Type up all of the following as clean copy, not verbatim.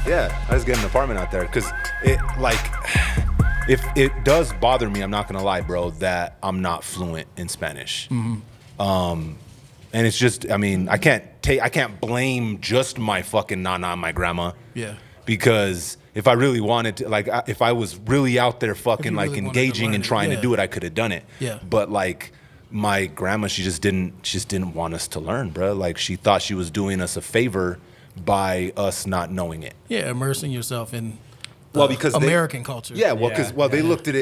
Yeah, I just get an apartment out there because it like if it does bother me, I'm not gonna lie, bro, that I'm not fluent in Spanish. And it's just, I mean, I can't blame just my fucking nana and my grandma. Yeah. Because if I really wanted to, like, if I was really out there fucking like really engaging and trying to do it, I could have done it. Yeah. But like my grandma, she just didn't want us to learn, bro. Like she thought she was doing us a favor by us not knowing it. Yeah, immersing yourself in because American culture. Yeah, well, because they looked at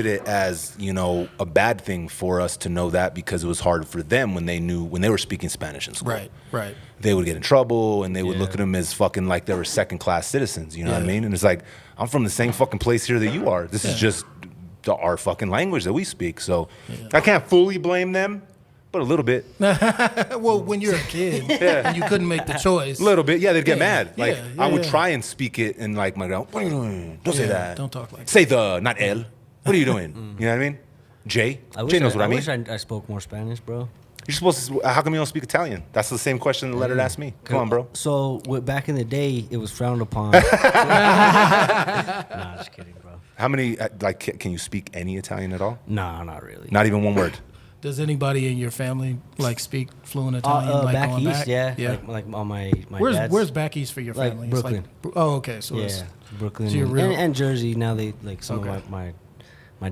it as, you know, a bad thing for us to know that because it was hard for them when they were speaking Spanish in school. Right. They would get in trouble and they would look at them as fucking like they were second class citizens. You know what I mean? And it's like, I'm from the same fucking place here that you are. This is just our fucking language that we speak. So I can't fully blame them. But a little bit. Well, when you're a kid and you couldn't make the choice. A little bit. Yeah, they'd get mad. Like, yeah, I would try and speak it and like my grandma, what are you doing? Don't say that. Don't talk like that. Say the, not el. What are you doing? You know what I mean? Jay. Jay knows what I mean. I wish I spoke more Spanish, bro. You're supposed to, how come you don't speak Italian? That's the same question the letter asked me. Come on, bro. So, back in the day, it was frowned upon. Nah, just kidding, bro. How many, like, can you speak any Italian at all? Nah, not really. Not even one word? Does anybody in your family like speak fluent Italian? Like back going east, back? yeah. Like on my dad's. Where's back east for your Like family? Brooklyn. It's like, oh, okay. So it's Brooklyn so you're real- and Jersey. Now they like some of my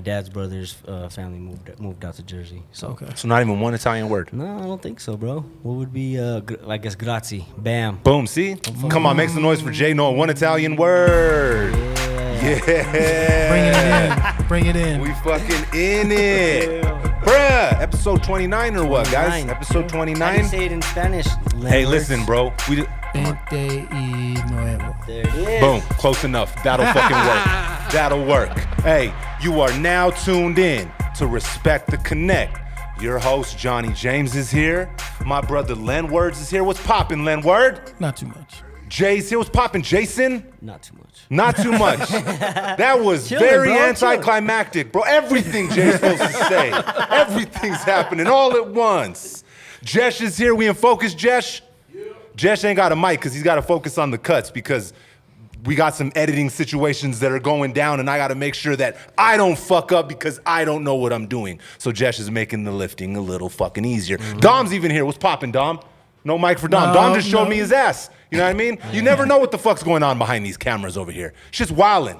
dad's brother's family moved out to Jersey. So okay. So not even one Italian word? No, I don't think so, bro. What would be I guess grazie. Bam. Boom. See? Come on, make some noise for Jay knowing one Italian word. Yeah. Bring it in. We fucking in it. Bruh, episode 29 or what, guys? Episode 29. How do you say it in Spanish? Hey, listen, bro. Veinte y nuevo. There it is. Boom, close enough. That'll fucking work. That'll work. Hey, you are now tuned in to Respect the Connect. Your host, Johnny James, is here. My brother, Len Words, is here. What's poppin', Len Word? Not too much. Jay's here. What's poppin', Jason? Not too much. Not too much. That was Chilling, very bro, anticlimactic, bro. Everything Jay's supposed to say. Everything's happening all at once. Jesh is here. We in focus, Jesh? Yeah. Jesh ain't got a mic because he's got to focus on the cuts because we got some editing situations that are going down and I got to make sure that I don't fuck up because I don't know what I'm doing. So Jesh is making the lifting a little fucking easier. Dom's even here. What's poppin', Dom? No mic for Dom. Dom just showed me his ass. You know what I mean? You never know what the fuck's going on behind these cameras over here. It's just wildin'.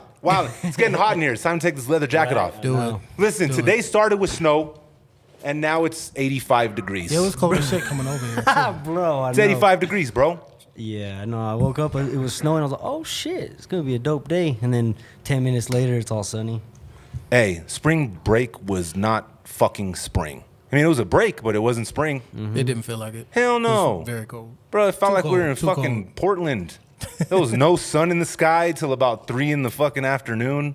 It's getting hot in here. It's time to take this leather jacket off. Do it. Listen, today started with snow, and now it's 85 degrees. Yeah, it was cold as shit coming over here. Bro, I It's know. 85 degrees, bro. Yeah, I know. I woke up, it was snowing. I was like, oh shit, it's gonna be a dope day. And then 10 minutes later, it's all sunny. Hey, spring break was not fucking spring. I mean, it was a break, but it wasn't spring. It didn't feel like it. Hell no. It was very cold. Bro, it felt like we were in Too fucking cold. Portland. There was no sun in the sky till about 3 in the fucking afternoon.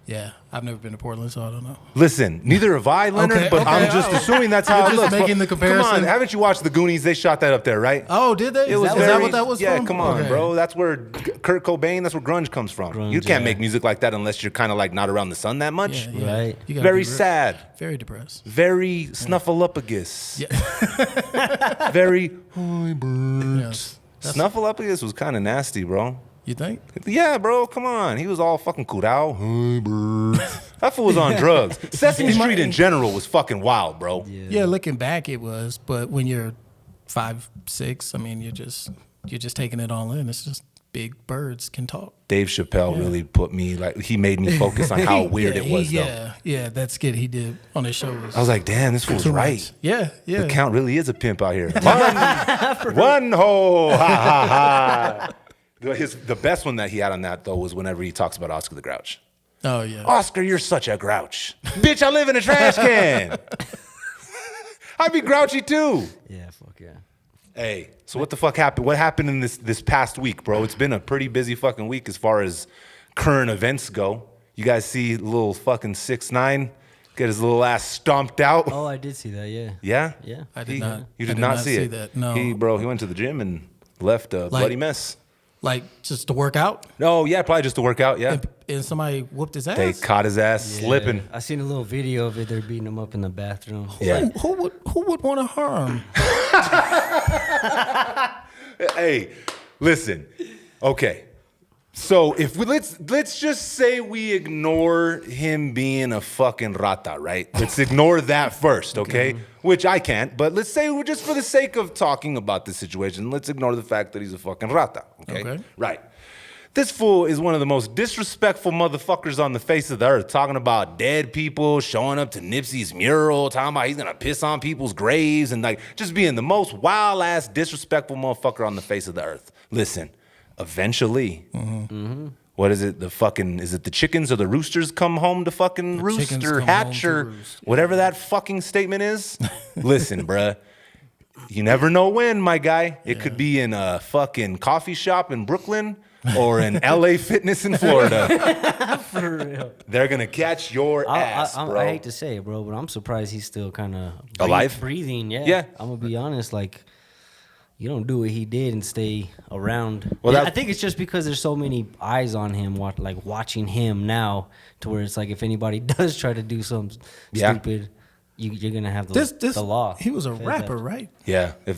Yeah, I've never been to Portland, so I don't know. Listen, neither have I, Leonard, but I'm just assuming that's how You're it just looks. making the comparison? Come on, haven't you watched The Goonies? They shot that up there, right? Oh, did they? It was is very, that what that was yeah, from? come on, Okay. bro. That's where Kurt Cobain, that's where grunge comes from. Grunge, You can't yeah. make music like that unless you're kind of like not around the sun that much. Yeah, yeah. Right. You gotta Very be sad. Very depressed. Very snuffleupagus. Yeah. Very, hi, bird. Yes. Snuffleupagus was kind of nasty, bro. You think? Yeah, bro, come on. He was all fucking curao. Hi, bird. That fool was on drugs. Sesame Street in general was fucking wild, bro. Yeah, looking back it was, but when you're 5, 6, I mean, you're just taking it all in. It's just big birds can talk. Dave Chappelle really put me, like, he made me focus on how weird it was, though. Yeah, that skit he did on his show was I was like, damn, this fool's too right. much. Yeah. The Count really is a pimp out here. One ho, ha, ha, ha. The best one that he had on that, though, was whenever he talks about Oscar the Grouch. Oh, yeah. Oscar, you're such a grouch. Bitch, I live in a trash can. I'd be grouchy, too. Yeah, fuck yeah. Hey, so what the fuck happened? What happened in this past week, bro? It's been a pretty busy fucking week as far as current events go. You guys see little fucking 6ix9ine get his little ass stomped out? Oh, I did see that, yeah. Yeah? Yeah. I did not. You I did not see it? that. No. He went to the gym and left a bloody mess. Like just to work out? No, yeah, probably just to work out, yeah. And somebody whooped his ass? They caught his ass slipping. I seen a little video of it. They're beating him up in the bathroom. Yeah. Who would want to harm? Hey, listen. Okay. So if we let's just say we ignore him being a fucking rata, right? Let's ignore that first, okay? Which I can't, but let's say we're just for the sake of talking about this situation, let's ignore the fact that he's a fucking rata, okay? Right. This fool is one of the most disrespectful motherfuckers on the face of the earth, talking about dead people, showing up to Nipsey's mural, talking about he's gonna piss on people's graves, and like just being the most wild ass disrespectful motherfucker on the face of the earth. Listen, eventually, what is it? Is it the chickens or the roosters come home to fucking roost or hatch or whatever that fucking statement is? Listen, bruh. You never know when, my guy. It could be in a fucking coffee shop in Brooklyn or in LA Fitness in Florida. For real. They're going to catch your ass, bro. I hate to say it, bro, but I'm surprised he's still kind of alive, breathing. Yeah. I'm going to be honest. Like, you don't do what he did and stay around. Well, I think it's just because there's so many eyes on him, watching him now, to where it's like if anybody does try to do something stupid, you're gonna have the law. He was a rapper, right? Yeah. I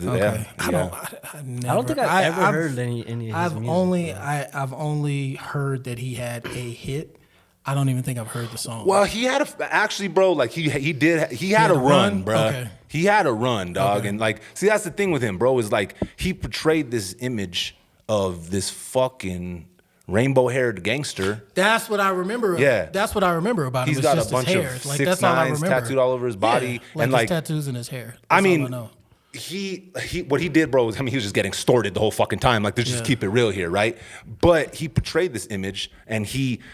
don't think I've ever heard any of his music. I've only heard that he had a hit. I don't even think I've heard the song. Well, he had actually, bro. Like he had a run, bro. Okay. He had a run, dog. And like, see, that's the thing with him, bro. Is like he portrayed this image of this fucking rainbow-haired gangster. That's what I remember. Yeah, that's what I remember about him. He's got a bunch of 6ix9ines tattooed all over his body, and like his tattoos in his hair. That's I mean, all I know. He what he did, bro, was, I mean, he was just getting extorted the whole fucking time. Like, let's just keep it real here, right? But he portrayed this image, and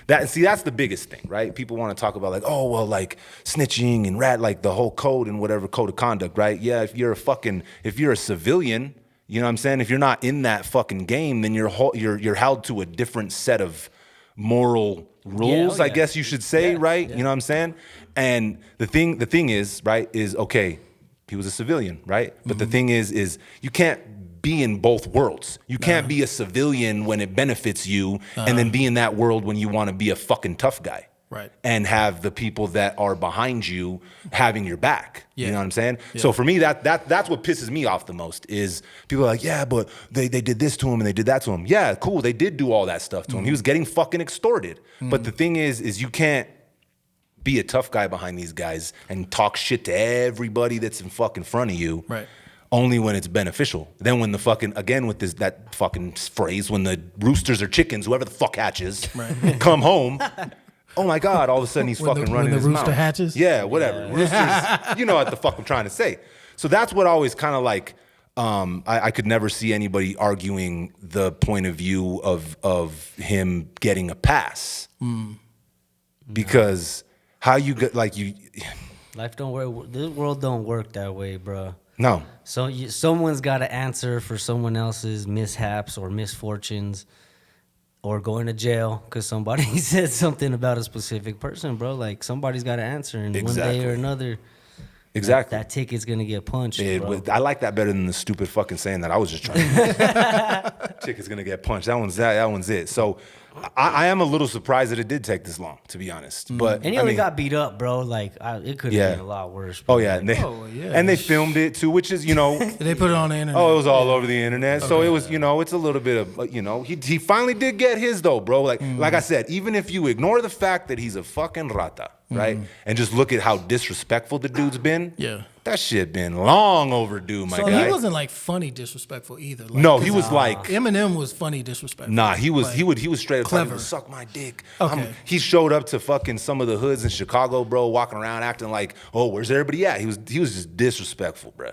that's the biggest thing, right? People want to talk about like, oh, well, like snitching and like the whole code and whatever code of conduct, right? Yeah, if you're a civilian, you know what I'm saying? If you're not in that fucking game, then you're held to a different set of moral rules, I guess you should say, right? You know what I'm saying? And the thing is, right, is okay. He was a civilian, right? But the thing is you can't be in both worlds. You can't be a civilian when it benefits you and then be in that world when you want to be a fucking tough guy. Right. And have the people that are behind you having your back. Yeah. You know what I'm saying? Yeah. So for me, that's what pisses me off the most is people are like, yeah, but they did this to him and they did that to him. Yeah, cool. They did do all that stuff to him. He was getting fucking extorted. But the thing is you can't be a tough guy behind these guys and talk shit to everybody that's in fucking front of you. Right. Only when it's beneficial. Then when the fucking, again with that fucking phrase, when the roosters or chickens, whoever the fuck hatches, come home, oh my God, all of a sudden he's fucking running his mouth. When the rooster hatches? Yeah, whatever. Yeah. Roosters, you know what the fuck I'm trying to say. So that's what always kind of like, I could never see anybody arguing the point of view of him getting a pass. Because how you get, like you... Life don't work, this world don't work that way, bro. No. So someone's got to answer for someone else's mishaps or misfortunes or going to jail because somebody said something about a specific person, bro. Like, somebody's got to answer, and one day or another, that ticket's going to get punched, bro. I like that better than the stupid fucking saying that I was just trying to ticket's going to get punched. That one's it. So I am a little surprised that it did take this long, to be honest. But and he only got beat up, bro. Like, it could have been a lot worse. Bro. Oh yeah, and they filmed it too, which is, you know, they put it on the internet. Oh, it was all over the internet. Okay. So it was, you know, it's a little bit of, you know, he finally did get his though, bro. Like I said, even if you ignore the fact that he's a fucking rata, right, and just look at how disrespectful the dude's been. Yeah. That shit been long overdue, my guy. So he wasn't like funny disrespectful either. Like, no, he was like Eminem was funny disrespectful. Nah, he was straight up clever. Like, suck my dick. Okay. He showed up to fucking some of the hoods in Chicago, bro, walking around acting like, oh, where's everybody at? He was just disrespectful, bro.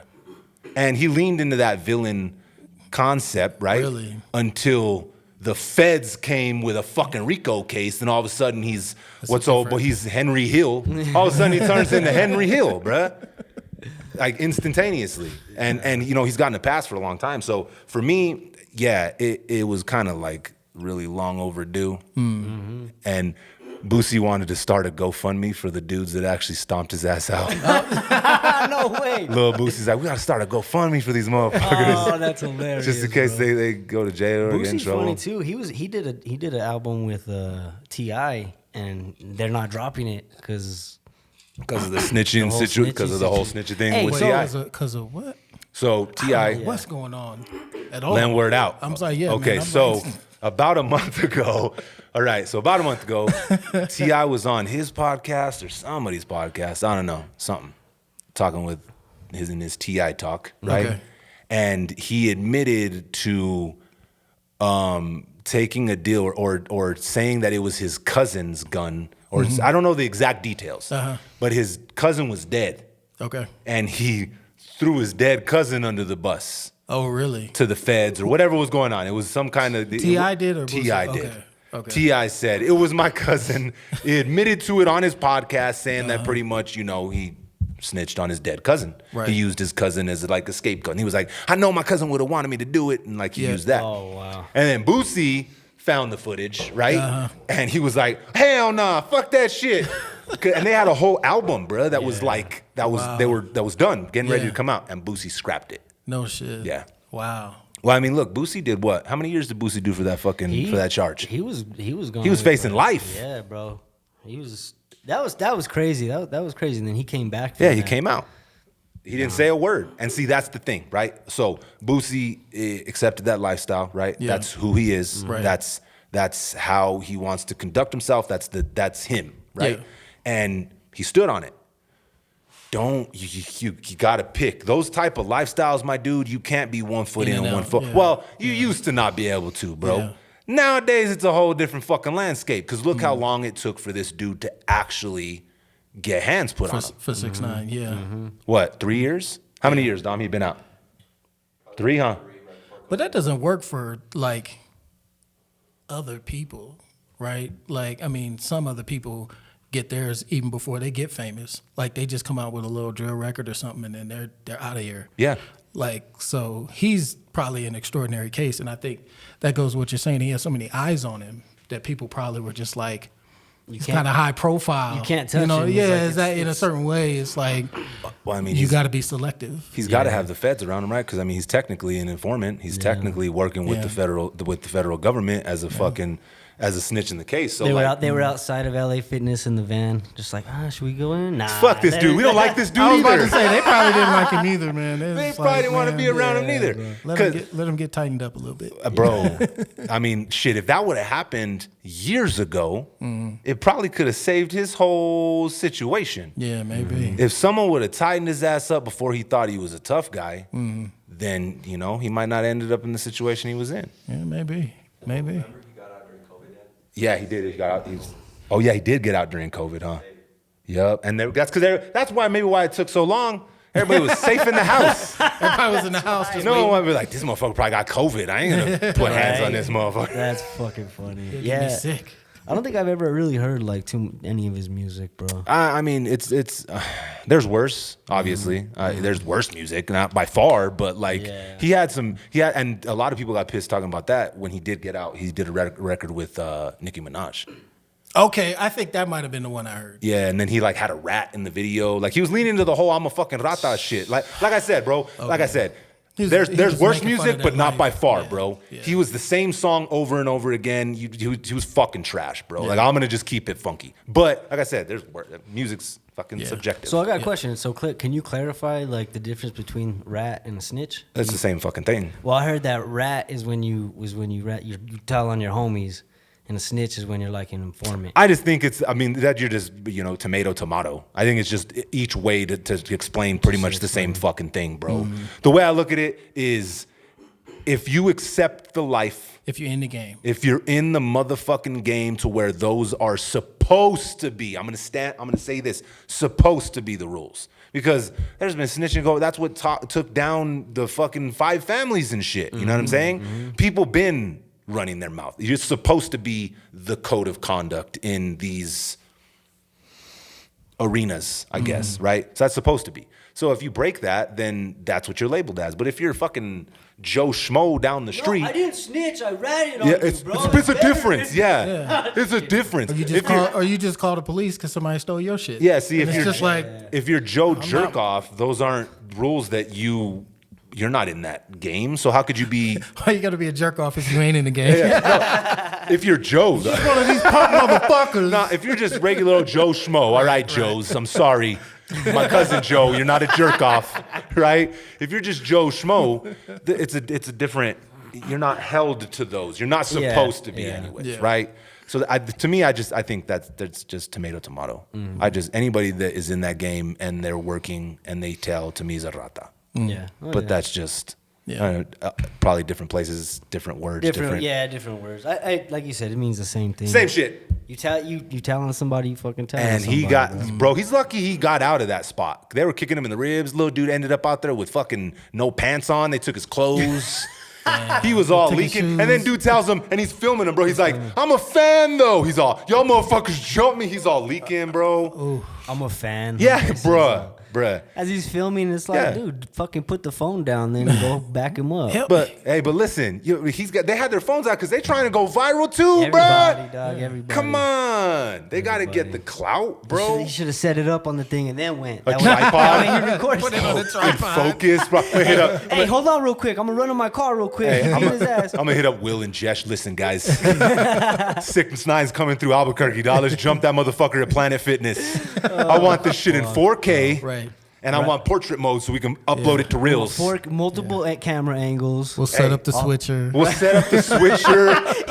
And he leaned into that villain concept, right? Really? Until the feds came with a fucking RICO case, and all of a sudden he's he's Henry Hill. All of a sudden he turns into Henry Hill, bruh. Like instantaneously. And you know, he's gotten a pass for a long time. So for me, yeah, it was kind of like really long overdue. Mm-hmm. And Boosie wanted to start a GoFundMe for the dudes that actually stomped his ass out. No way. Lil Boosie's like, we gotta start a GoFundMe for these motherfuckers. Oh, that's hilarious. Just in case they go to jail or get in trouble. Funny too. He did an album with T.I. and they're not dropping it because of the snitching situation, because of the whole snitching thing with T.I. Because of what? So T.I. What's going on at all? Letting word out. I'm sorry, yeah. Okay, man, so about a month ago. All right, so about a month ago, T.I. was on his podcast or somebody's podcast. I don't know, something. Talking with his T.I. talk, right? Okay. And he admitted to taking a deal or saying that it was his cousin's gun. Or I don't know the exact details, but his cousin was dead. Okay. And he threw his dead cousin under the bus. Oh, really? To the feds or whatever was going on. It was some kind of... T.I. did or T.I. Boosie? did. Okay. T.I. said, it was my cousin. He admitted to it on his podcast saying that pretty much, he snitched on his dead cousin. Right. He used his cousin as like a scapegoat. And he was like, I know my cousin would have wanted me to do it. And like he used that. Oh, wow. And then Boosie found the footage, right? And he was like, hell nah, fuck that shit. And they had a whole album, bro, that was like, that was done, getting ready to come out. And Boosie scrapped it. No shit. Yeah. Wow. Well, I mean, look, Boosie did what? How many years did Boosie do for that for that charge? He was going. He was facing life. Yeah, bro. He was. That was crazy. That was crazy. And then he came back. Yeah, he came out. He didn't say a word. And see, that's the thing, right? So Boosie accepted that lifestyle, right? Yeah. That's who he is. Right. That's how he wants to conduct himself. That's him, right? Yeah. And he stood on it. You gotta pick those type of lifestyles, my dude. You can't be 1 foot in and 1 foot. Yeah. Well, you used to not be able to, bro. Yeah. Nowadays, it's a whole different fucking landscape. Because look how long it took for this dude to actually get hands put on him. For 6ix9ine, yeah. What, 3 years? How many years, Dom? He been out? 3, huh? But that doesn't work for like other people, right? Like, I mean, some other people get theirs even before they get famous. Like they just come out with a little drill record or something and then they're out of here. Yeah. Like, so he's probably an extraordinary case. And I think that goes with what you're saying. He has so many eyes on him that people probably were just like, he's kind of high profile. You can't touch him. Yeah, Like, is that in a certain way? It's like, well, I mean, you got to be selective. He's got to have the feds around him, right? Because I mean, he's technically an informant. He's technically working with the federal government as a fucking as a snitch in the case. So they were outside of LA Fitness in the van, just like, should we go in? Nah. Fuck this dude. We don't like this dude I was either. about to say they probably didn't like him either, man. They probably didn't want to be around him neither. Let him get tightened up a little bit, bro. I mean, shit. If that would have happened years ago, it probably could have saved his whole situation. Yeah, maybe. If someone would have tightened his ass up before he thought he was a tough guy, then he might not have ended up in the situation he was in. Yeah, maybe. Yeah, he did. He got out. He did get out during COVID, huh? Yep. And that's why it took so long. Everybody was safe in the house. Everybody was in the house. Just No one would be like, this motherfucker probably got COVID. I ain't gonna put hands on this motherfucker. That's fucking funny. Get me sick. I don't think I've ever really heard like any of his music, bro. I mean, it's there's worse, obviously. There's worse music, not by far, but like he had, and a lot of people got pissed talking about that when he did get out. He did a record with Nicki Minaj. Okay, I think that might have been the one I heard. Yeah, and then he like had a rat in the video. Like he was leaning into the whole "I'm a fucking rata" shit. Like I said, bro. Okay. Like I said. There's worse music, but not by far, bro. Yeah. He was the same song over and over again. He was fucking trash, bro. Yeah. Like, I'm going to just keep it funky. But, like I said, there's music's fucking subjective. So I got a question. So, can you clarify, like, the difference between rat and a snitch? It's the same fucking thing. Well, I heard that rat is when you tell on your homies. And a snitch is when you're like an informant. I just think that you're just, tomato. I think it's just each way to explain pretty much the same fucking thing, bro. The way I look at it is if you accept the life. If you're in the game. If you're in the motherfucking game to where those are supposed to be. I'm going to say this. Supposed to be the rules. Because there's been snitching that's what took down the fucking 5 families and shit. You know what I'm saying? People been running their mouth. You're supposed to be the code of conduct in these arenas, I guess, right? So that's supposed to be. So if you break that, then that's what you're labeled as. But if you're fucking Joe Schmo down the street, I didn't snitch. I ratted on you, bro. It's a difference. Yeah. It's a difference. Or you just call the police because somebody stole your shit. Yeah. See, if you're Joe Jerkoff, those aren't rules that you're not in that game, so how could you be? Why you got to be a jerk off if you ain't in the game? If you're Joe, one of these punk motherfuckers. Nah, if you're just regular old Joe Schmo, all right, Joes, I'm sorry, my cousin Joe, you're not a jerk off, right? If you're just Joe Schmo, it's a different you're not held to those. You're not supposed to be anyways, Yeah. right? So to me, I think that's just tomato. Anybody that is in that game and they're working and they tell, to me, is a rata. Yeah. But that's just probably different places, different words, different words. I like you said, it means the same thing. Same shit. You telling somebody, you fucking telling And somebody. he got, bro, he's lucky he got out of that spot. They were kicking him in the ribs. Little dude ended up out there with fucking no pants on. They took his clothes. He was all leaking. And then dude tells him, and he's filming him, bro. He's like, I'm a fan, though. He's all, y'all motherfuckers jump me. He's all leaking, bro. Ooh, I'm a fan. Yeah, bruh. As he's filming, it's like, dude, fucking put the phone down, then go back him up. But listen, they had their phones out because they trying to go viral too, Everybody, bruh. dog, everybody. Come on, they got to get the clout, bro. He should have set it up on the thing and then went. A tripod. He records Put it on the In tripod. focus, bro. Hit up. Hey, hold on real quick. I'm gonna run in my car real quick. Hey, I'm Get his ass. gonna hit up Will and Jesh. Listen, guys, 6ix9ine's coming through Albuquerque. Dog, let's jump that motherfucker at Planet Fitness. I want this shit in 4K. Right. And I want portrait mode so we can upload it to Reels. Multiple camera angles. We'll set up the switcher. We'll set up the switcher.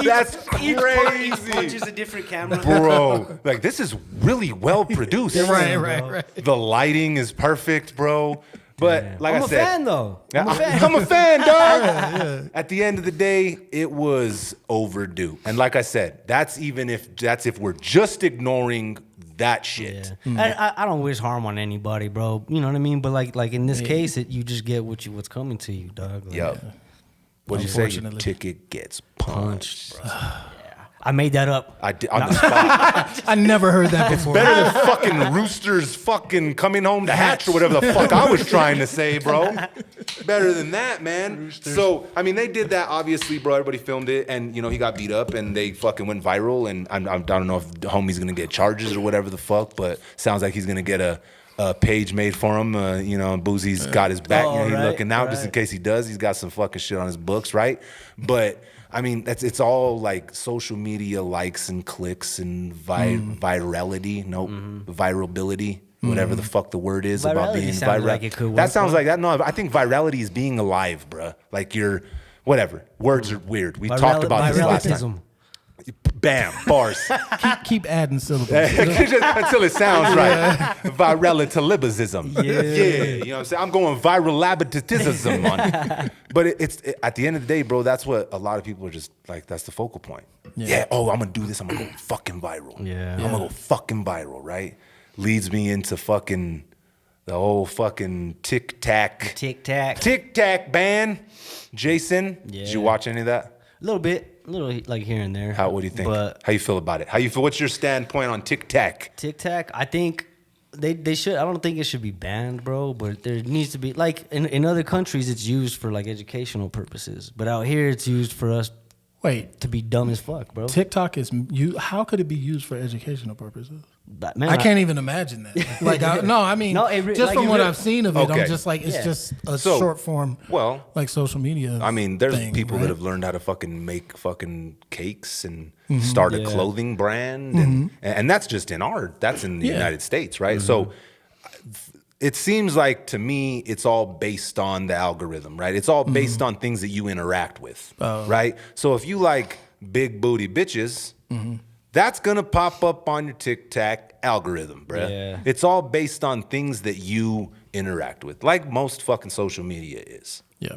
That's Each crazy. punch is a different camera. Bro, like this is really well produced. Right. The lighting is perfect, bro. But like I'm I a said, fan though. I'm a fan, dog. At the end of the day, it was overdue. And like I said, that's if we're just ignoring that shit. I don't wish harm on anybody, bro. You know what I mean? But like in this case, you just get what's coming to you, dog. Like, Yep. What'd you say? Your Unfortunately. ticket gets punched. Bro. I made that up. I did on the spot. I never heard that before. Better than fucking roosters fucking coming home to hatch or whatever the fuck I was trying to say, bro. Better than that, man. Roosters. So, I mean, they did that, obviously, bro. Everybody filmed it, and, he got beat up, and they fucking went viral, and I don't know if the homie's gonna get charges or whatever the fuck, but sounds like he's gonna get a page made for him. Boozy's got his back. He's looking out just in case he does. He's got some fucking shit on his books, right? But I mean, it's all like social media likes and clicks and virality. Nope, virability. Whatever the fuck the word is Virality about being sounds viral. like it could That work, sounds bro. like that. No, I think virality is being alive, bruh. Like you're, whatever. Words are weird. We talked about this last time. Bam, bars. Keep adding syllables. Until it sounds right. Viralitalism. Yeah. You know what I'm saying? I'm going viral labitism on it. But it's at the end of the day, bro, that's what a lot of people are just like, that's the focal point. Yeah, I'm going to do this. I'm going to go fucking viral. Yeah. I'm going to go fucking viral, right? Leads me into fucking the whole fucking tic-tac. Tic-tac band. Jason, did you watch any of that? A little like here and there. What do you think? But How you feel about it? How you feel? What's your standpoint on tic-tac? Tic-Tac, I think they should. I don't think it should be banned, bro. But there needs to be, like in other countries, it's used for like educational purposes. But out here, it's used for us Wait, to be dumb as fuck, bro. TikTok is how could it be used for educational purposes? But, man, I can't even imagine that. Like, I mean, No, just like, from what really- I've seen of it, Okay. I'm just like, it's just a So, short form, well, like social media. I mean, there's thing, people right? that have learned how to fucking make fucking cakes and start a clothing brand, and that's just that's in the United States, right? So it seems like to me, it's all based on the algorithm, right? It's all based on things that you interact with, right? So if you like big booty bitches, that's gonna pop up on your TikTok algorithm, bruh. Yeah. It's all based on things that you interact with, like most fucking social media is. Yeah.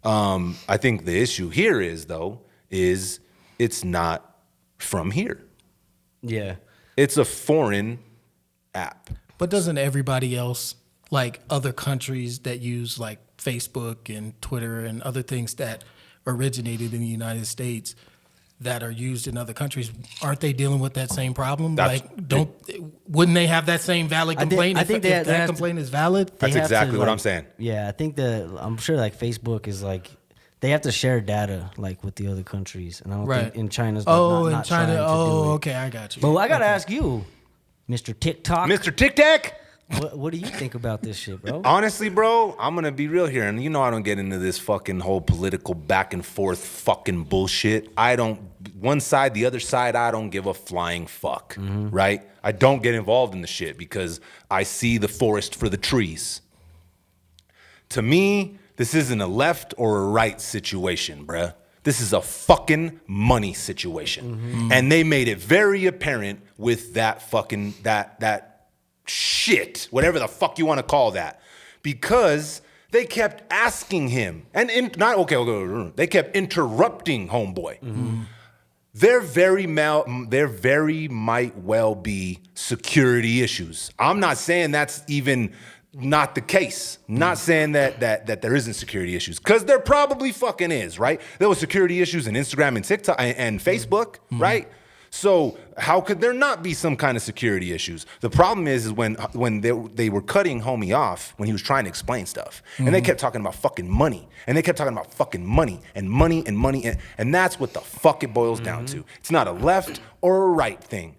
I think the issue here is it's not from here. Yeah. It's a foreign app. But doesn't everybody else, like other countries that use like Facebook and Twitter and other things that originated in the United States that are used in other countries, aren't they dealing with that same problem? That's- Wouldn't they have that same valid complaint? I think if that that has to- complaint is valid? That's They have exactly to, what like- I'm saying. Yeah, I think I'm sure like Facebook is like they have to share data like with the other countries, and I don't think in China's not in not China. trying to Oh, do it. okay, I got you. But I gotta ask you, Mr. TikTok, Mr. TikTok? what do you think about this shit, bro? Honestly, bro, I'm gonna be real here, and you know I don't get into this fucking whole political back and forth fucking bullshit. One side, the other side, I don't give a flying fuck, right? I don't get involved in the shit because I see the forest for the trees. To me, this isn't a left or a right situation, bruh. This is a fucking money situation. And they made it very apparent with that fucking, that shit, whatever the fuck you want to call that. Because they kept asking him, and they kept interrupting homeboy. There very might well be security issues. I'm not saying that's even not the case. Not saying that there isn't security issues, because there probably fucking is, right? There was security issues in Instagram and TikTok and Facebook, right? So how could there not be some kind of security issues? The problem is when they were cutting homie off when he was trying to explain stuff, and they kept talking about fucking money, and they kept talking about fucking money and money and money, and that's what the fuck it boils down to. It's not a left or a right thing.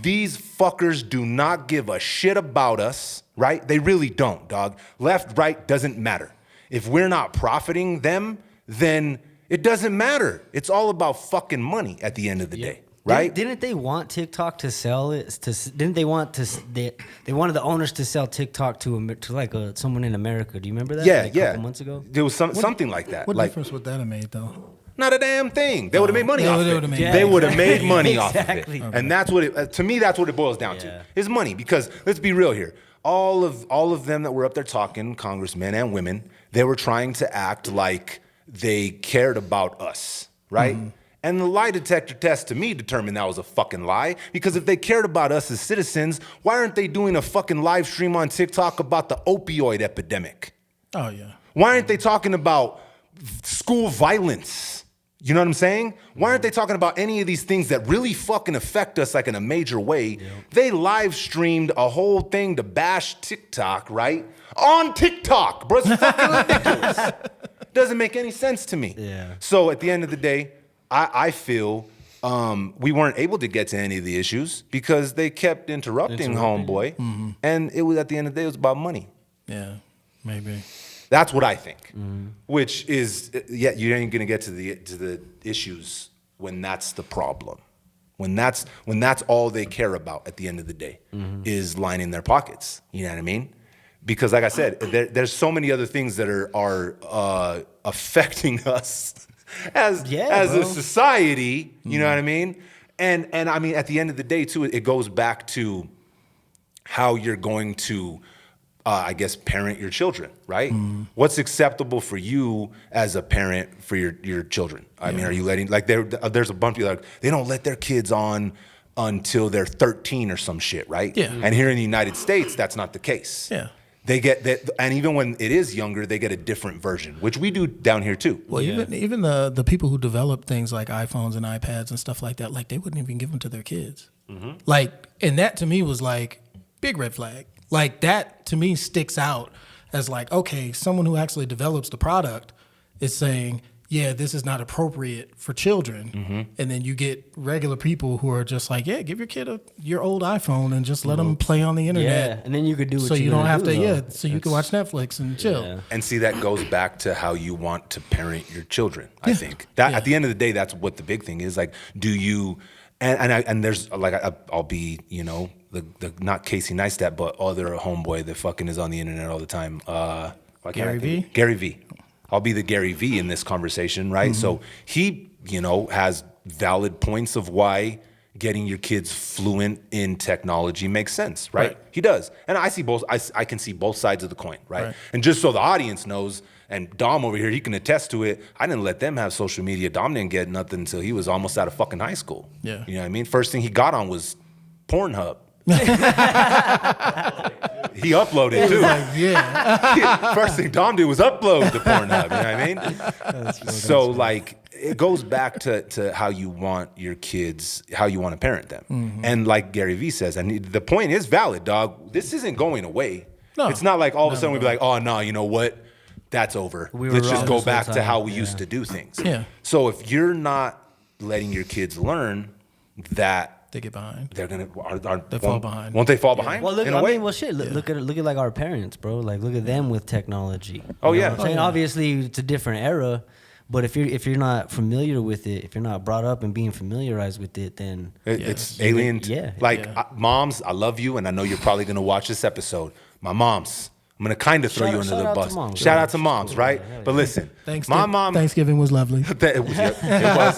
These fuckers do not give a shit about us, right? They really don't, dog. Left, right doesn't matter. If we're not profiting them, then it doesn't matter. It's all about fucking money at the end of the day. Right? Didn't they want TikTok to sell it? Didn't they want to? They wanted the owners to sell TikTok to like someone in America. Do you remember that? Yeah, like yeah. A couple months ago, there was something like that. What like, difference would that have made, though? Not a damn thing. They would have made money off it. They would have made money off of Exactly. it. Okay. And that's what it. To me, that's what it boils down to. Is money. Because let's be real here. All of them that were up there talking, congressmen and women, they were trying to act like they cared about us, right? And the lie detector test, to me, determined that was a fucking lie. Because if they cared about us as citizens, why aren't they doing a fucking live stream on TikTok about the opioid epidemic? Oh, yeah. Why aren't they talking about school violence? You know what I'm saying? Why aren't they talking about any of these things that really fucking affect us like in a major way? They live streamed a whole thing to bash TikTok, right? On TikTok, bro. It's fucking ridiculous. Doesn't make any sense to me. Yeah. So at the end of the day, I feel we weren't able to get to any of the issues because they kept interrupting homeboy. And it was, at the end of the day, it was about money. Yeah, maybe. That's what I think. Which is, you ain't gonna get to the issues when that's the problem. When that's all they care about at the end of the day is lining their pockets. You know what I mean? Because like I said, there's so many other things that are affecting us as a society. You know what I mean? And I mean, at the end of the day, too, it goes back to how you're going to, I guess, parent your children, right? What's acceptable for you as a parent for your children? I mean, are you letting, like, there's a bunch of people like, they don't let their kids on until they're 13 or some shit, right? Yeah. And here in the United States, that's not the case. Yeah. They get that, and even when it is younger, they get a different version, which we do down here too. Well, even the people who develop things like iPhones and iPads and stuff like that, like, they wouldn't even give them to their kids. Like, and that to me was like big red flag. Like, that to me sticks out as like, okay, someone who actually develops the product is saying, yeah, this is not appropriate for children. And then you get regular people who are just like, yeah, give your kid your old iPhone and just let them play on the internet. Yeah, and then you could do what so you don't have to, though. so you can watch Netflix and chill. Yeah. And see, that goes back to how you want to parent your children. I think that at the end of the day, that's what the big thing is. Like, do you? And there's like, I'll be, you know, the not Casey Neistat, but other homeboy that fucking is on the internet all the time. Gary V? Gary V. I'll be the Gary V in this conversation, right? So he, you know, has valid points of why getting your kids fluent in technology makes sense, right? He does. And I see both, I can see both sides of the coin, right? And just so the audience knows, and Dom over here, he can attest to it, I didn't let them have social media. Dom didn't get nothing until he was almost out of fucking high school. Yeah. You know what I mean? First thing he got on was Pornhub. He uploaded too. Like, yeah. First thing Dom did was upload to Pornhub. You know what I mean? So like, it goes back to how you want your kids, how you want to parent them. And like Gary Vee says, and the point is valid, dog. This isn't going away. No. It's not like all of a sudden we'd be like, oh no, you know what? That's over. We were Let's just wrong go this back whole to time. how we used to do things. Yeah. So if you're not letting your kids learn that, They get behind. they're gonna They fall behind. Won't they fall behind? Well, look, in a I way? mean, well, shit. Look at like our parents, bro. Like, look at them with technology. Oh, You know yeah. what I'm saying? Obviously, it's a different era, but if you're not familiar with it, if you're not brought up and being familiarized with it, then It's alien. Yeah. Like, moms, I love you, and I know you're probably gonna watch this episode. My moms, I'm gonna kind of throw Shout you out- under shout the out to bus. moms. Shout Yeah, out to moms, right? But listen, my mom. Thanksgiving was lovely. It was.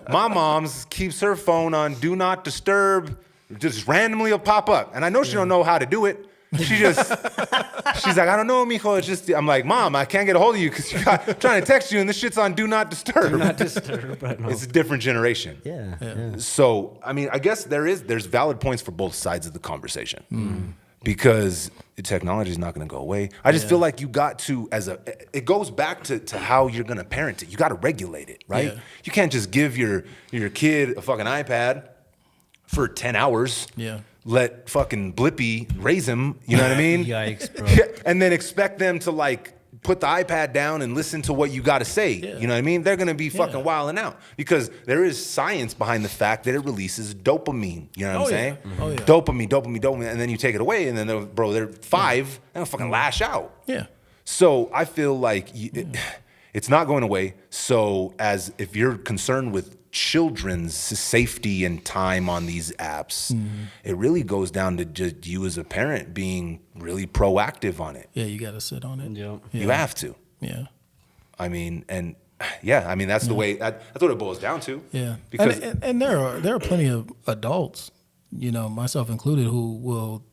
My mom's keeps her phone on do not disturb. Just randomly will pop up, and I know she don't know how to do it. She's like, I don't know, mijo. It's just, I'm like, Mom, I can't get a hold of you because I'm trying to text you, and this shit's on do not disturb. Do not disturb. I know. It's a different generation. Yeah. So, I mean, I guess there's valid points for both sides of the conversation because the technology is not going to go away. I just feel like you got to, it goes back to how you're going to parent it. You got to regulate it, right? Yeah. You can't just give your kid a fucking iPad for 10 hours. Yeah. Let fucking Blippy raise him, you know what I mean? Yikes, bro. And then expect them to like put the iPad down and listen to what you got to say. Yeah. You know what I mean? They're going to be fucking wilding out because there is science behind the fact that it releases dopamine. You know what I'm saying? Oh, yeah. Dopamine. And then you take it away and then, they're 5 and they'll fucking lash out. Yeah. So I feel like it's not going away. So if you're concerned with children's safety and time on these apps, it really goes down to just you as a parent being really proactive on it. Yeah, you got to sit on it. Yep. You have to. Yeah. I mean, and that's the way. That's what it boils down to. Yeah. Because and there are plenty of adults, myself included, who will,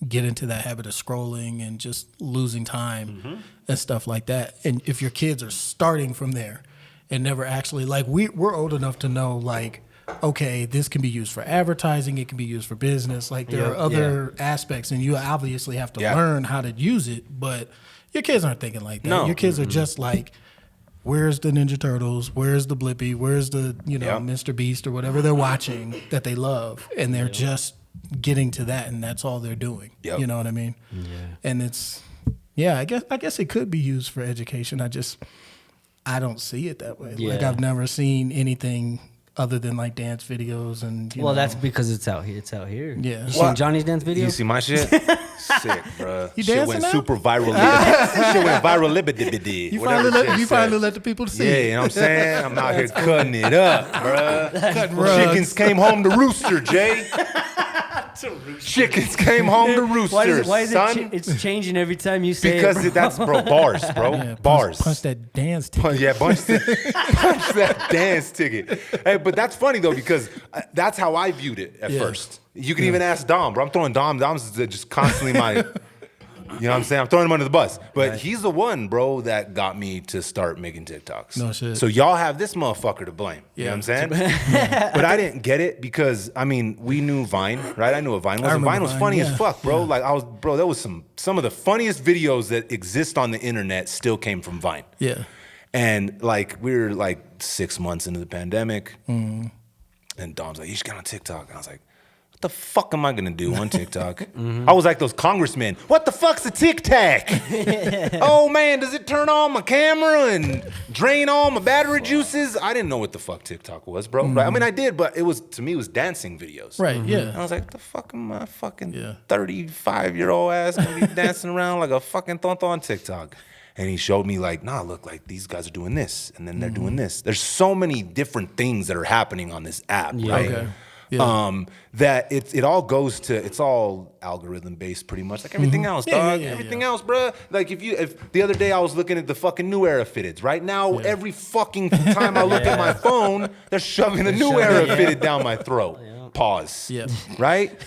get into that habit of scrolling and just losing time and stuff like that. And if your kids are starting from there and never actually, like, we're old enough to know, like, okay, this can be used for advertising, it can be used for business. Like, there are other aspects, and you obviously have to learn how to use it, but your kids aren't thinking like that. No. Your kids are just like, where's the Ninja Turtles? Where's the Blippy? Where's the, Mr. Beast or whatever they're watching that they love? And they're just getting to that, and that's all they're doing. Yep. You know what I mean? Yeah. And it's, I guess it could be used for education. I don't see it that way. Yeah. Like, I've never seen anything other than like dance videos and That's because it's out here. It's out here. Yeah. You seen Johnny's dance video? you see my shit, sick, bro. You shit dancing went now? super viral. Shit went viral. You finally let the people see Yeah, it. you know what I'm saying? I'm out here cutting it up, bro. Cutting rugs. Chickens came home to rooster, Jay. Chickens came home to rooster, Why is son. it's changing every time you say Because it, bro. that's bars, bro. Yeah, Bars. punch that dance ticket. Yeah, punch that dance ticket. Hey, but that's funny though because that's how I viewed it at first. You can even ask Dom, bro. I'm throwing Dom. Dom's just constantly my. You know what I'm saying? I'm throwing him under the bus. But he's the one, bro, that got me to start making TikToks. No shit. So y'all have this motherfucker to blame. You know what I'm saying? But I didn't get it because, I mean, we knew Vine, right? I knew what Vine was. And remember Vine was Vine, funny yeah. as fuck, bro. Like, there was some of the funniest videos that exist on the internet still came from Vine. Yeah. And, like, we were, like, 6 months into the pandemic. And Dom's like, you should get on TikTok. And I was like, what the fuck am I gonna do on TikTok? I was like those congressmen. What the fuck's a Tic Tac? Oh man, does it turn on my camera and drain all my battery juices? I didn't know what the fuck TikTok was, bro. Right? I mean, I did, but it was dancing videos. Right, And yeah. I was like, the fuck am I fucking 35-year-old ass gonna be dancing around like a fucking tonto on TikTok? And he showed me like, nah, look, like these guys are doing this, and then they're doing this. There's so many different things that are happening on this app, right? Okay. Yeah. That it all goes to, it's all algorithm based pretty much, like everything else, dog. Everything else, bruh. Like if the other day I was looking at the fucking New Era fitteds. Right now, every fucking time I look at my phone, they're shoving the New Era fitted down my throat. Pause. Yeah. Right?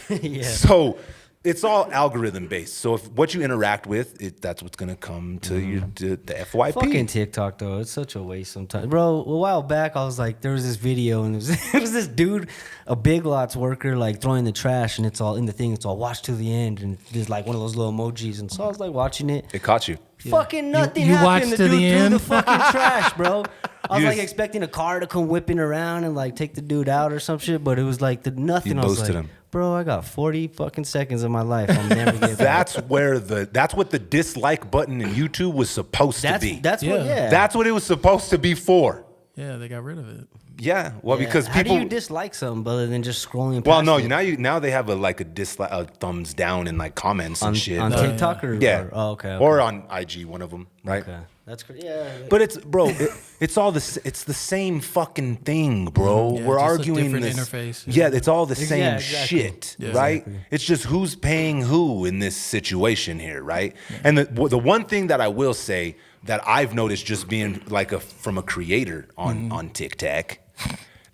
So it's all algorithm based. So if what you interact with, that's what's gonna come to the FYP. Fucking TikTok though, it's such a waste sometimes, bro. A while back, I was like, there was this video, and it was this dude, a Big Lots worker, like throwing the trash, and it's all in the thing. It's all watch to the end, and there's like one of those little emojis, and so I was like watching it. It caught you. Fucking nothing You happened. watched The to dude the threw end? the fucking trash, bro. I was You like just- expecting a car to come whipping around and like take the dude out or some shit, but it was like nothing. You I was boosted like, him. bro, I got 40 fucking seconds of my life. I'm never getting That's what the dislike button in YouTube was supposed to be. That's what. Yeah. Yeah. That's what it was supposed to be for. Yeah, they got rid of it. Yeah, well, Yeah. because How people. do you dislike something other than just scrolling? well, past no, it? now they have a dislike, a thumbs down and like comments and shit. on TikTok or yeah, or- oh, okay, or on IG, one of them, right? Okay. That's crazy. Yeah. But it's all it's the same fucking thing, bro. Yeah, We're just a arguing different this. interface. Yeah, it's all the same exactly. shit, Yeah. right? Exactly. It's just who's paying who in this situation here, right? And the one thing that I will say that I've noticed just being like from a creator on TikTok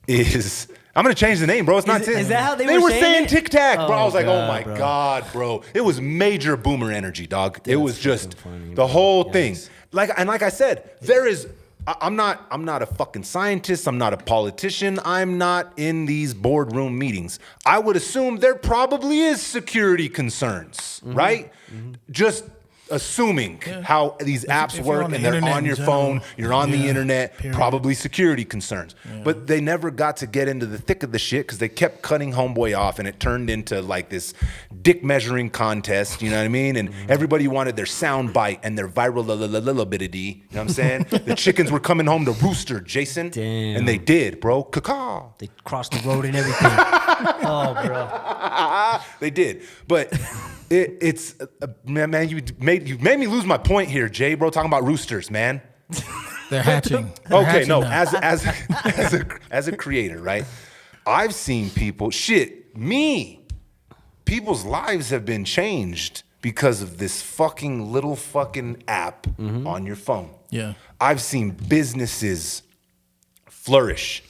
is I'm gonna change the name, bro. It's not Is TikTok. that how they were were saying saying it? Tic Tac, bro. I Oh, was like, oh God, my bro. God, bro. It was major boomer energy, dog. It was just fucking funny, the bro. whole thing. Yes. Like I said, there is. I'm not a fucking scientist. I'm not a politician. I'm not in these boardroom meetings. I would assume there probably is security concerns, right? Just assuming how these apps if you're work on the and they're internet on in your general, phone, you're on the internet, period. probably security concerns. But they never got to get into the thick of the shit because they kept cutting homeboy off and it turned into like this dick measuring contest, you know what I mean? And everybody wanted their sound bite and their viral little you know what I'm saying? The chickens were coming home to rooster, Jason. Damn. And they did, bro. Caw. They crossed the road and everything. Oh, bro. They did, but it's man. You made me lose my point here, Jay, bro. Talking about roosters, man. They're hatching. They're Okay, hatching no. now. As a creator, right? I've seen people. People's lives have been changed because of this fucking little fucking app on your phone. Yeah. I've seen businesses flourish.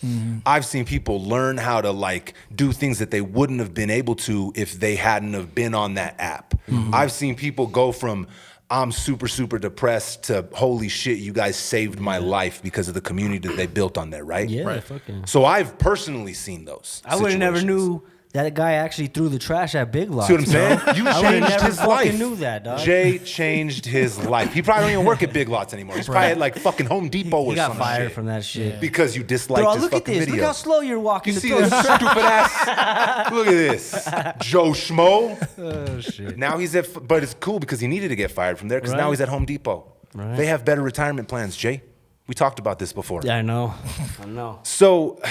I've seen people learn how to like do things that they wouldn't have been able to if they hadn't have been on that app. I've seen people go from I'm super, super depressed to holy shit, you guys saved my life because of the community that they built on there, right? Yeah, Right. fucking. So I've personally seen those. I would have never situations. knew that guy actually threw the trash at Big Lots. See what I'm saying? bro. You I would've changed never his fucking life. knew that, dog. Jay changed his life. He probably don't even work at Big Lots anymore. He's probably at like fucking Home Depot or He got some fired shit. from that shit. Because you disliked Bro, his look at fucking this. video. Look how slow you're walking. You to see throw this the trash. stupid ass? Look at this. Joe Schmo. Oh, shit. Now he's at, but it's cool because he needed to get fired from there because now Right. he's at Home Depot. Right. They have better retirement plans, Jay. We talked about this before. Yeah, I know. I know. So,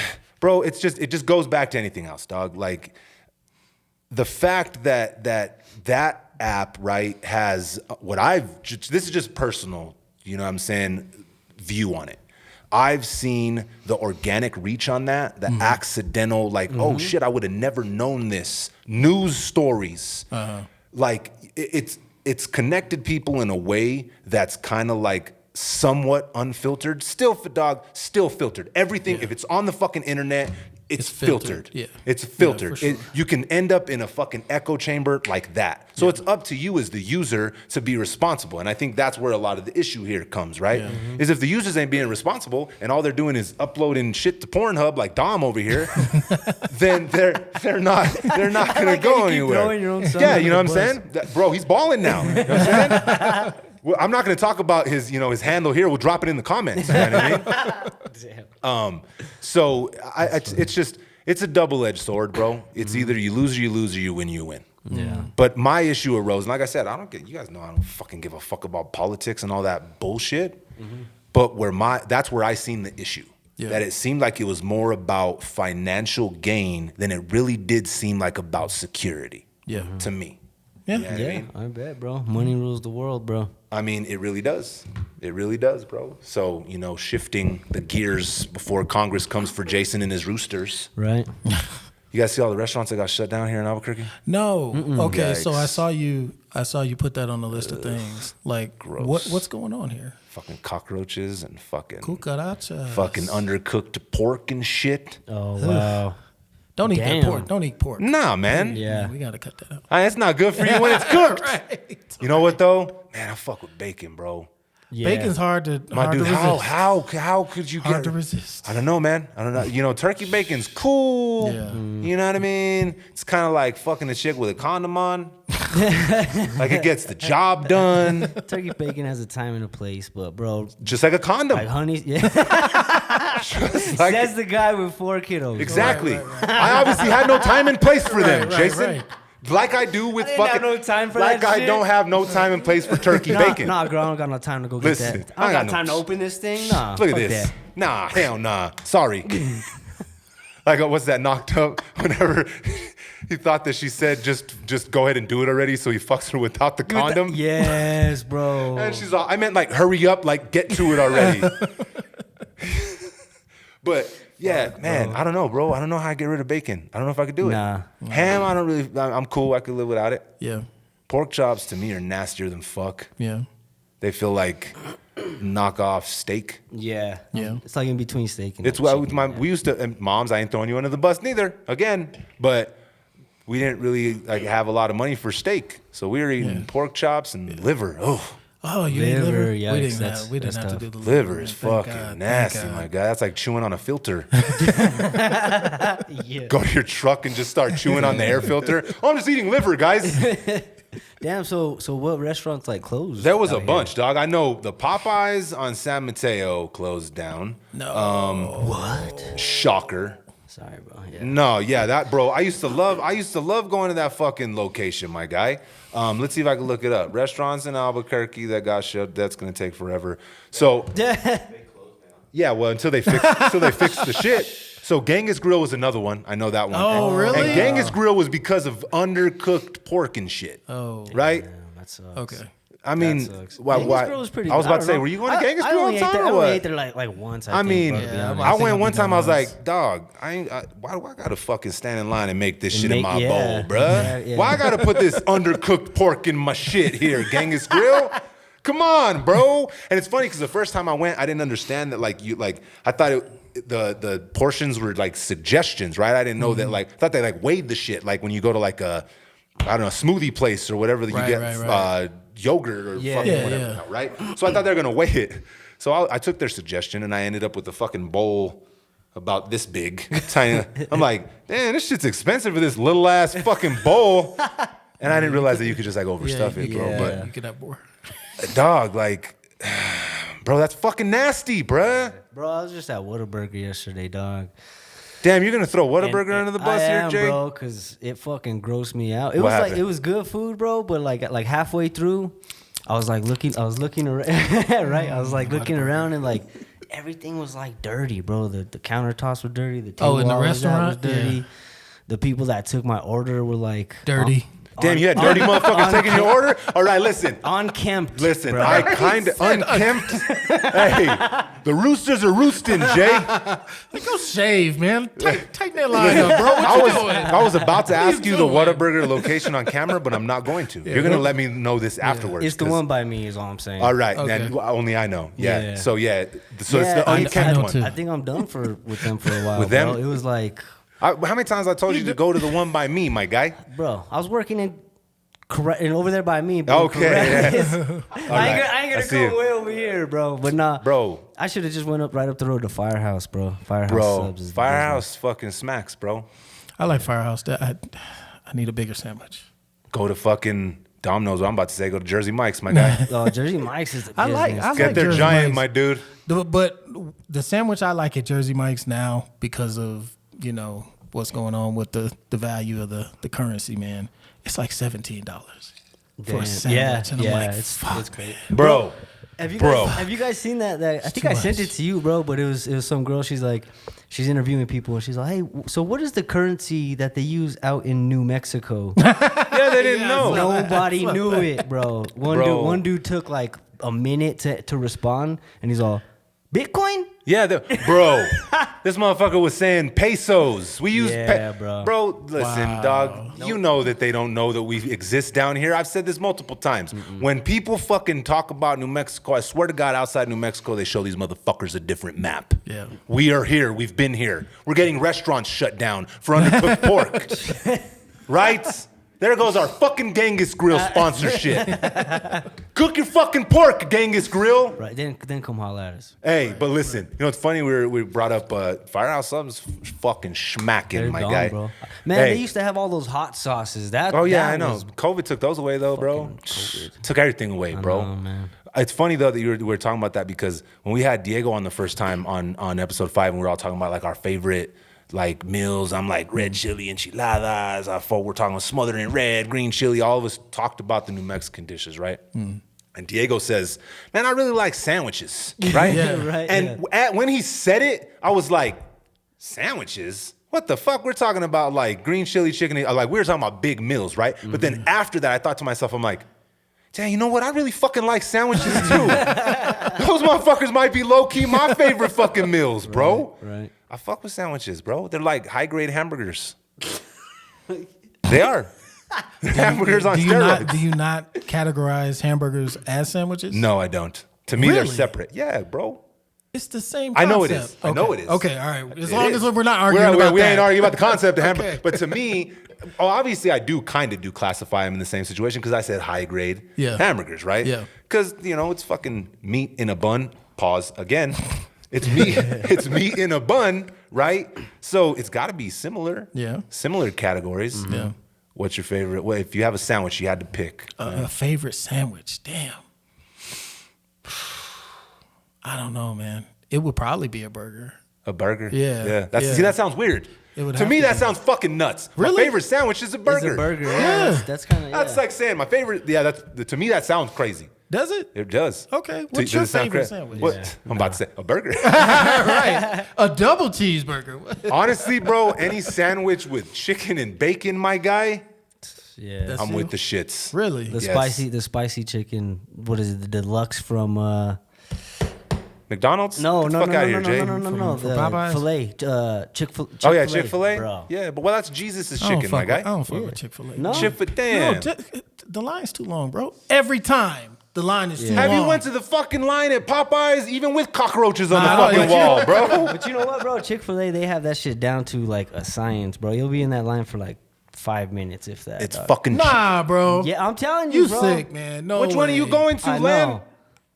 bro, it just goes back to anything else, dog. Like the fact that app, right, has what this is just personal, you know what I'm saying, view on it. I've seen the organic reach on that, the accidental, like, oh shit, I would have never known this. News stories. Like it's connected people in a way that's kind of like somewhat unfiltered. Still filtered. Everything, if it's on the fucking internet, it's filtered. Yeah. It's filtered. for sure. You can end up in a fucking echo chamber like that. So it's up to you as the user to be responsible. And I think that's where a lot of the issue here comes, right? Is if the users ain't being responsible and all they're doing is uploading shit to Pornhub like Dom over here, then they're not gonna like how go you keep anywhere. throwing your own son Yeah, under you know what the I'm saying? Bro, he's balling now. You know what I'm saying? Well, I'm not gonna talk about his handle here. We'll drop it in the comments. You know what I mean? So it's a double-edged sword, bro. It's either you lose or you win, you win. Yeah. But my issue arose, and like I said, you guys know I don't fucking give a fuck about politics and all that bullshit. But that's where I seen the issue. Yeah. That it seemed like it was more about financial gain than it really did seem like about security. Yeah. To me. Yeah. You know what I Yeah, mean? I bet, bro. Money rules the world, bro. I mean, it really does. It really does, bro. So, shifting the gears before Congress comes for Jason and his roosters. Right? You guys see all the restaurants that got shut down here in Albuquerque? No. Okay, so I Yikes. saw you put that on the list of things. Like gross. what's going on here? Fucking cockroaches and fucking Cucarachas. undercooked pork and shit. Oh, wow. Don't eat Damn. that pork. Don't eat pork. Nah, man. Yeah. We gotta cut that out. It's not good for you when it's cooked. Right. You know what though? Man, I fuck with bacon, bro. Yeah. Bacon's hard to My dude, resist. how could you Hard get to resist. I don't know, man. I don't know. Turkey bacon's cool. Yeah. You know what I mean? It's kind of like fucking a chick with a condom on. Like it gets the job done. Turkey bacon has a time and a place, but, bro, Just like a condom. like honey, yeah. Just like Says the guy with 4 kiddos. exactly. I obviously had no time and place for them, right, Jason. right. Like I do with I didn't have fucking. no time for like that I shit. don't have no time and place for turkey bacon. Nah, girl, I don't got no time to go Listen, get that. I don't got no- time to open this thing. Nah. Look at fuck this. that. Nah, hell nah. Sorry. Like what's that knocked up? Whenever He thought that she said just go ahead and do it already, so he fucks her without the condom. Yes, bro. And she's all, I meant like hurry up, like get to it already. But yeah, man, I don't know, bro. I don't know how I get rid of bacon. I don't know if I could do it. Nah. Ham, I don't really. I'm cool. I could live without it. Yeah. Pork chops to me are nastier than fuck. Yeah. They feel like knockoff steak. Yeah. Yeah. It's like in between steak and It's like what with my we used to. And moms, I ain't throwing you under the bus neither. Again, but we didn't really like have a lot of money for steak, so we were eating pork chops and liver. Oh, you ate Liver, liver? yikes, We didn't that's have to tough. do the Liver is Thank fucking God, nasty, thank my God. guy. That's like chewing on a filter. Yeah. Go to your truck and just start chewing on the air filter. Oh, I'm just eating liver, guys. Damn. So what restaurants like closed? There was out a here? bunch, dog. I know the Popeyes on San Mateo closed down. No. What? Shocker. Sorry, bro. Yeah. No, yeah, that bro. I used to love going to that fucking location, my guy. Let's see if I can look it up. Restaurants in Albuquerque that got shut. That's gonna take forever. So yeah, well, until they fix the shit. So Genghis Grill was another one. I know that one. Oh, And- really? And Genghis Grill was because of undercooked pork and shit. Oh. Right? Damn, that sucks. Okay. I mean, Sucks. why? Genghis Grill was pretty I was good. about to don't say, know. were you going to Genghis I Grill all only the ate time there- or I only what? ate there like once. I mean, bro, to be Yeah, honest. I think went I'll one be time. I was done once. like, dog, why do I gotta fucking stand in line and make this And shit in make- my yeah. bowl, bruh? Yeah. Why I gotta put this undercooked pork in my shit here, Genghis Grill? Come on, bro. And it's funny because the first time I went, I didn't understand that. I thought the portions were like suggestions, right? I didn't know that. I thought they like weighed the shit. Like when you go to like a, I don't know, smoothie place or whatever that you Right, get. right. Yogurt or Yeah. fucking Yeah, whatever, yeah. right? So I thought they were gonna weigh it. So I took their suggestion and I ended up with a fucking bowl about this big. Tiny. I'm like, man, this shit's expensive for this little ass fucking bowl. And I didn't realize that you could just like overstuff it, bro. You could have more. But dog, like, bro, that's fucking nasty, bruh. Bro, I was just at Whataburger yesterday, dog. Damn, you're gonna throw And- Whataburger under the bus I here, am, Jay? bro, because it fucking grossed me out. It What was happened? like it was good food, bro, but like halfway through, I was looking around, right? I was like looking around and like everything was like dirty, bro. The countertops were dirty. The table Oh, in the I was at was restaurant? dirty. Yeah. The people that took my order were like Dirty. Damn, you had dirty motherfuckers taking your order? All right, listen. unkempt. Listen, bro. I kind of unkempt. Hey, the roosters are roosting, Jay. Go shave, man. Tighten that line up, bro. What you doing? I was about to ask you the doing? Whataburger location on camera, but I'm not going to. You're gonna let me know this afterwards. It's the 'cause- one by me, is all I'm saying. All right, Okay. then only I know. Yeah. Yeah. So Yeah, it's the I unkempt know one. too. I think I'm done with them for a while. With them? bro. It was like, How many times I told you to go to the one by me, my guy? bro, I was working in. And over there by me, bro. Okay, correct. yes. I right. ain't I gonna see come it. way over here, bro. But nah, Bro. I should have just went right up the road to Firehouse, bro. Firehouse Bro, subs is Firehouse fucking smacks, bro. I like Firehouse. I need a bigger sandwich. Go to fucking Domino's. I'm about to say go to Jersey Mike's, my guy. Oh, Jersey Mike's is the I like- business. I like- Get their Jersey giant, Mike's. my dude. But the sandwich I like at Jersey Mike's now because of what's going on with the value of the currency, man. It's like $17 for a Damn. sandwich, Yeah, and I'm yeah, like, it's fuck, great. Bro. Have you Bro. guys seen that? I think too I sent much. it to you, bro. But it was some girl. She's interviewing people, and she's like, "Hey, so what is the currency that they use out in New Mexico?" Yeah, they didn't know. Nobody knew it, bro. Bro. One dude took like a minute to respond, and he's all, "Bitcoin." Yeah, bro. This motherfucker was saying pesos. We use Yeah, bro. Bro, listen, Wow. dog. You know that they don't know that we exist down here. I've said this multiple times. When people fucking talk about New Mexico, I swear to God, outside New Mexico, they show these motherfuckers a different map. Yeah. We are here. We've been here. We're getting restaurants shut down for undercooked pork. Right? There goes our fucking Genghis Grill sponsorship. Cook your fucking pork, Genghis Grill. Right, then come holler at us. Hey, but listen, you know what's funny? We brought up Firehouse Subs, fucking schmacking, They're my gone, guy. bro. Man, Hey. they used to have all those hot sauces. Oh yeah, that I know. was COVID took those away though, bro. COVID. Took everything away, bro. know, man. It's funny though that we were talking about that because when we had Diego on the first time on episode 5, and we were all talking about like our favorite like meals. I'm like red chili enchiladas. We're talking smothered in red, green chili. All of us talked about the New Mexican dishes, right? And Diego says, "Man, I really like sandwiches," right? Yeah, right, And when he said it, I was like, "Sandwiches? what the fuck? We're talking about like green chili chicken. Like we were talking about big meals, right? But then after that, I thought to myself, I'm like, damn, you know what? I really fucking like sandwiches too. Those motherfuckers might be low-key my favorite fucking meals, bro. Right. I fuck with sandwiches, bro. They're like high-grade hamburgers. They are. Hamburgers on steroids. Do you not categorize hamburgers as sandwiches? No, I don't. To me, they're Really? separate. Yeah, bro. It's the same I concept. know it is. I know Okay. it is. Okay, all right. As It long is. as we're not arguing about we that. ain't arguing about the concept of hamburger. Okay. But to me, obviously I do kind of classify them in the same situation because I said high grade hamburgers, right? Yeah. Because, it's fucking meat in a bun. Pause again. It's meat. It's meat in a bun, right? So it's got to be similar. Yeah. Similar categories. Yeah. What's your favorite? Well, if you have a sandwich, you had to pick. A favorite sandwich. Damn. I don't know, man. It would probably be a burger. A burger? Yeah, Yeah. yeah. See, that sounds weird. It would To have me, to that be. sounds fucking nuts. Really? My favorite sandwich is a burger. It's a burger. Yeah. Yeah. That's kind of. That's like saying my favorite. Yeah, to me that sounds crazy. Does it? It does. Okay. Does What's it your sound favorite crazy? sandwich? What? Yeah. I'm about to say a burger. Right. A double cheeseburger. Honestly, bro, any sandwich with chicken and bacon, my guy, Yeah. That's I'm you? with the shits. Really? The Yes. spicy chicken. What is it? The deluxe from? McDonald's? No, Get the no, fuck no, out no, of no, here, no, Jay. no, no, From the Popeyes? filet, Chick-fil-A. Oh yeah, Chick-fil-A. bro. Yeah, but that's Jesus' I don't chicken, my fuck guy. with- I don't fuck with Chick-fil-A. No. Chick-fil-A. No, Damn. the line's too long, bro. Every time the line is too Have long. you went to the fucking line at Popeyes, even with cockroaches on Nah, the I don't- fucking wall, bro? But you know what, bro? Chick-fil-A, they have that shit down to like a science, bro. You'll be in that line for like 5 minutes, if that. It's dog. fucking. Nah, bro. Yeah, I'm telling you, You bro. sick, man. No Which one are you way. going to, I Len? know.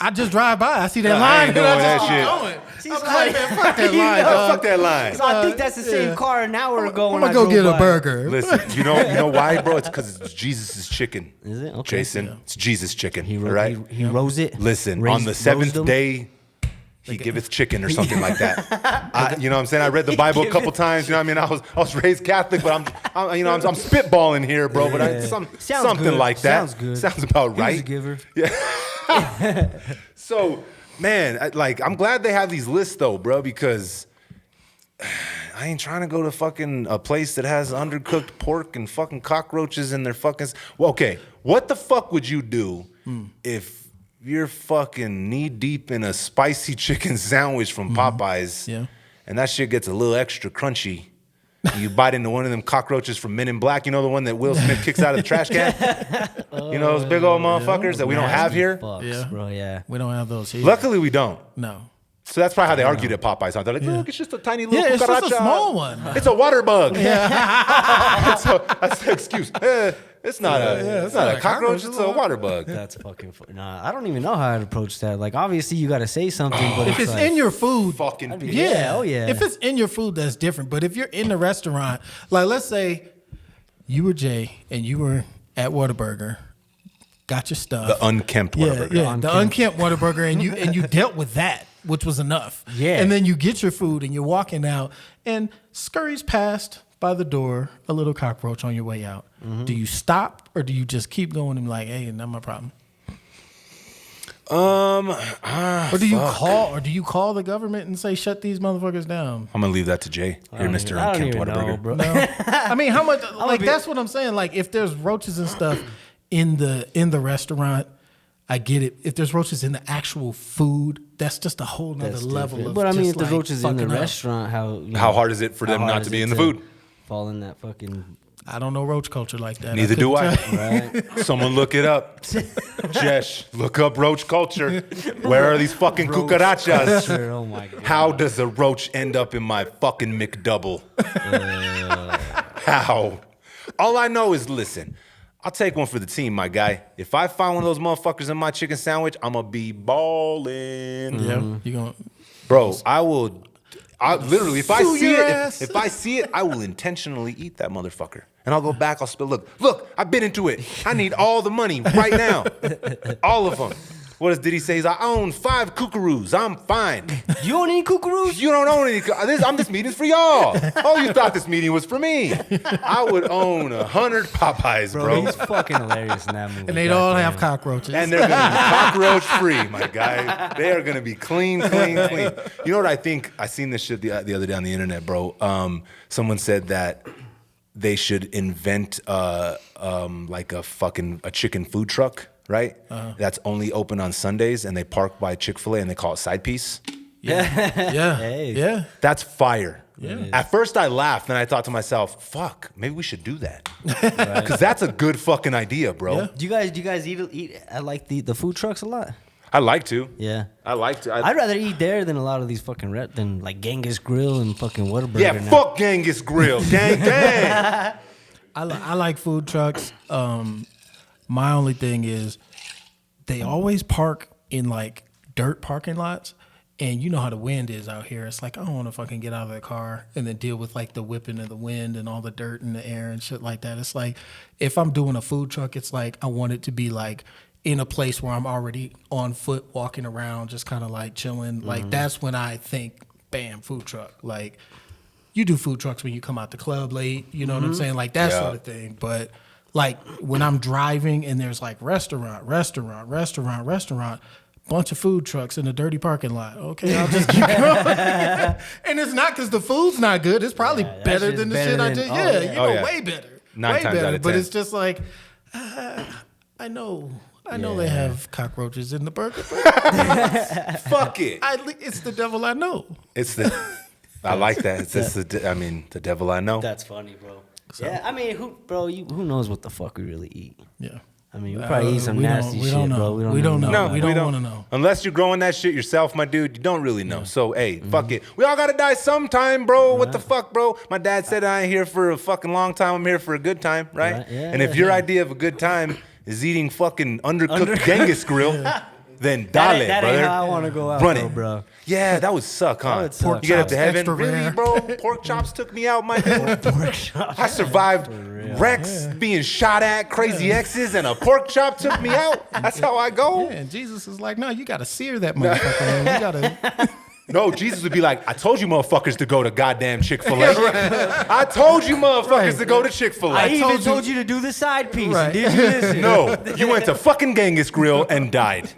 I just drive by. I see that Nah, I line. ain't and doing I just that keep shit. going. She's I'm like, man, fuck that You line, know, dog. Fuck that line. So I think that's the same Yeah. car an hour ago I'm when gonna I go drove get a by. burger. Listen, you know why, bro? It's because it's Jesus' chicken. Is it? Okay. Jason, it's Jesus' chicken. He, all ro- right? he rose it. Listen, raised- on the rose seventh them. day, he giveth chicken or something like that. You know what I'm saying? I read the Bible a couple times. You know what I mean? I was raised Catholic, but I'm spitballing here, bro. But Yeah. something Sounds good. like that. Sounds good. Sounds about He was a right. giver. So, man, I'm glad they have these lists though, bro, because I ain't trying to go to fucking a place that has undercooked pork and fucking cockroaches in their fucking. Well, okay, what the fuck would you do if you're fucking knee deep in a spicy chicken sandwich from Popeyes, Yeah. and that shit gets a little extra crunchy? And you bite into one of them cockroaches from Men in Black, you know the one that Will Smith kicks out of the trash can? You know those big old motherfuckers that we don't have here? Fucks, Yeah. bro. Yeah. We don't have those here. Luckily, we don't. No. So that's probably how they argued at Popeyes. Huh? They're like, look, it's just a tiny little Yeah, it's just a cucaracha. small one. It's a water bug. That's the excuse. It's not a cockroach. It's a water bug. That's fucking funny. Nah, I don't even know how I'd approach that. Like, obviously, you got to say something, but If it's like, in your food, Fucking yeah, oh, yeah. If it's in your food, that's different. But if you're in the restaurant, like let's say you were Jay and you were at Whataburger, got your stuff. the unkempt Whataburger. Yeah, the unkempt Whataburger, and you dealt with that, which was enough. Yeah. And then you get your food and you're walking out and scurries past by the door a little cockroach on your way out. Do you stop or do you just keep going and be like, hey, not my problem? Or do you call the government and say shut these motherfuckers down? I'm gonna leave that to Jay. You're Mr. I don't Unkempt even know, Whataburger. bro. I mean, how much? Like that's what I'm saying. Like if there's roaches and stuff in the restaurant, I get it. If there's roaches in the actual food, that's just a whole nother That's level different. of. But I mean, just, if the like, roaches in the fucking up. restaurant, How hard is it for them how not hard to is be it in the food? Fall in that fucking. I don't know roach culture like that. Neither do I. Right. Someone look it up. Jesh, look up roach culture. Where are these fucking cucarachas? Sure, oh my god. How does a roach end up in my fucking McDouble? How? All I know is, listen, I'll take one for the team, my guy. If I find one of those motherfuckers in my chicken sandwich, I'm going to be balling. Yeah, you gonna. Bro, I literally, if I Sue see your it, ass. if I see it, I will intentionally eat that motherfucker. And I'll go back, I'll spill, look, I've been into it. I need all the money right now. All of them. What does Diddy say? He's like, I own 5 kookaroos. I'm fine. You don't eat kookaroos? You don't own any. This meeting's for y'all. Oh, you thought this meeting was for me? I would own 100 Popeyes, bro. He's fucking hilarious in that movie. And they'd all have cockroaches. And they're gonna be cockroach free, my guy. They are gonna be clean. You know what I think? I seen this shit the other day on the internet, bro. Someone said that they should invent like a chicken food truck, right? That's only open on Sundays, and they park by Chick-fil-A, and they call it side piece. Yeah. Hey. Yeah. That's fire. Yeah. At first I laughed, and I thought to myself, fuck, maybe we should do that. Because that's a good fucking idea, bro. Yeah. Do you guys eat at like the food trucks a lot? I like to. Yeah. I like to. I'd rather eat there than a lot of these fucking than like Genghis Grill and fucking Whataburger. Yeah, now. fuck Genghis Grill. Gang. I like food trucks. My only thing is they always park in like dirt parking lots. And you know how the wind is out here. It's like, I don't want to fucking get out of the car and then deal with like the whipping of the wind and all the dirt in the air and shit like that. It's like, if I'm doing a food truck, it's like, I want it to be like in a place where I'm already on foot walking around, just kind of like chilling. Like that's when I think, bam, food truck. Like you do food trucks when you come out the club late, you know what I'm saying? Like that sort of thing. But like when I'm driving and there's like restaurant, bunch of food trucks in a dirty parking lot. Okay, I'll just keep going. And it's not because the food's not good. It's probably better than the shit I did. Way better. 9 way times better. out of But 10. it's just like, I know they have cockroaches in the burger, but Fuck it. it's the devil I know. I like that. It's just the devil I know. That's funny, bro. Yeah, I mean, who knows what the fuck we really eat? Yeah. I mean, we probably eat some we nasty don't shit, know. bro. We don't know. No, we don't want to know. Unless you're growing that shit yourself, my dude, you don't really know. So, hey, fuck it. We all gotta die sometime, bro. What the fuck, bro? My dad said I ain't here for a fucking long time. I'm here for a good time, right? Yeah, and if your idea of a good time is eating fucking undercooked Genghis Grill, then dale, that ain't brother. how I want to go out, Run though, it. bro. Yeah, that would suck, huh? That would suck. You get up Pork to heaven, chops, extra really, rare. bro? Pork chops took me out, my dude. I survived wrecks, being shot at, crazy exes, and a pork chop took me out. That's how I go. Yeah, and Jesus is like, no, you got to sear that motherfucker. Man. You got to. No, Jesus would be like, I told you motherfuckers to go to goddamn Chick-fil-A. I told you motherfuckers to go to Chick-fil-A. I even told you- told you to do the side piece. Right. Did you listen? No, you went to fucking Genghis Grill and died.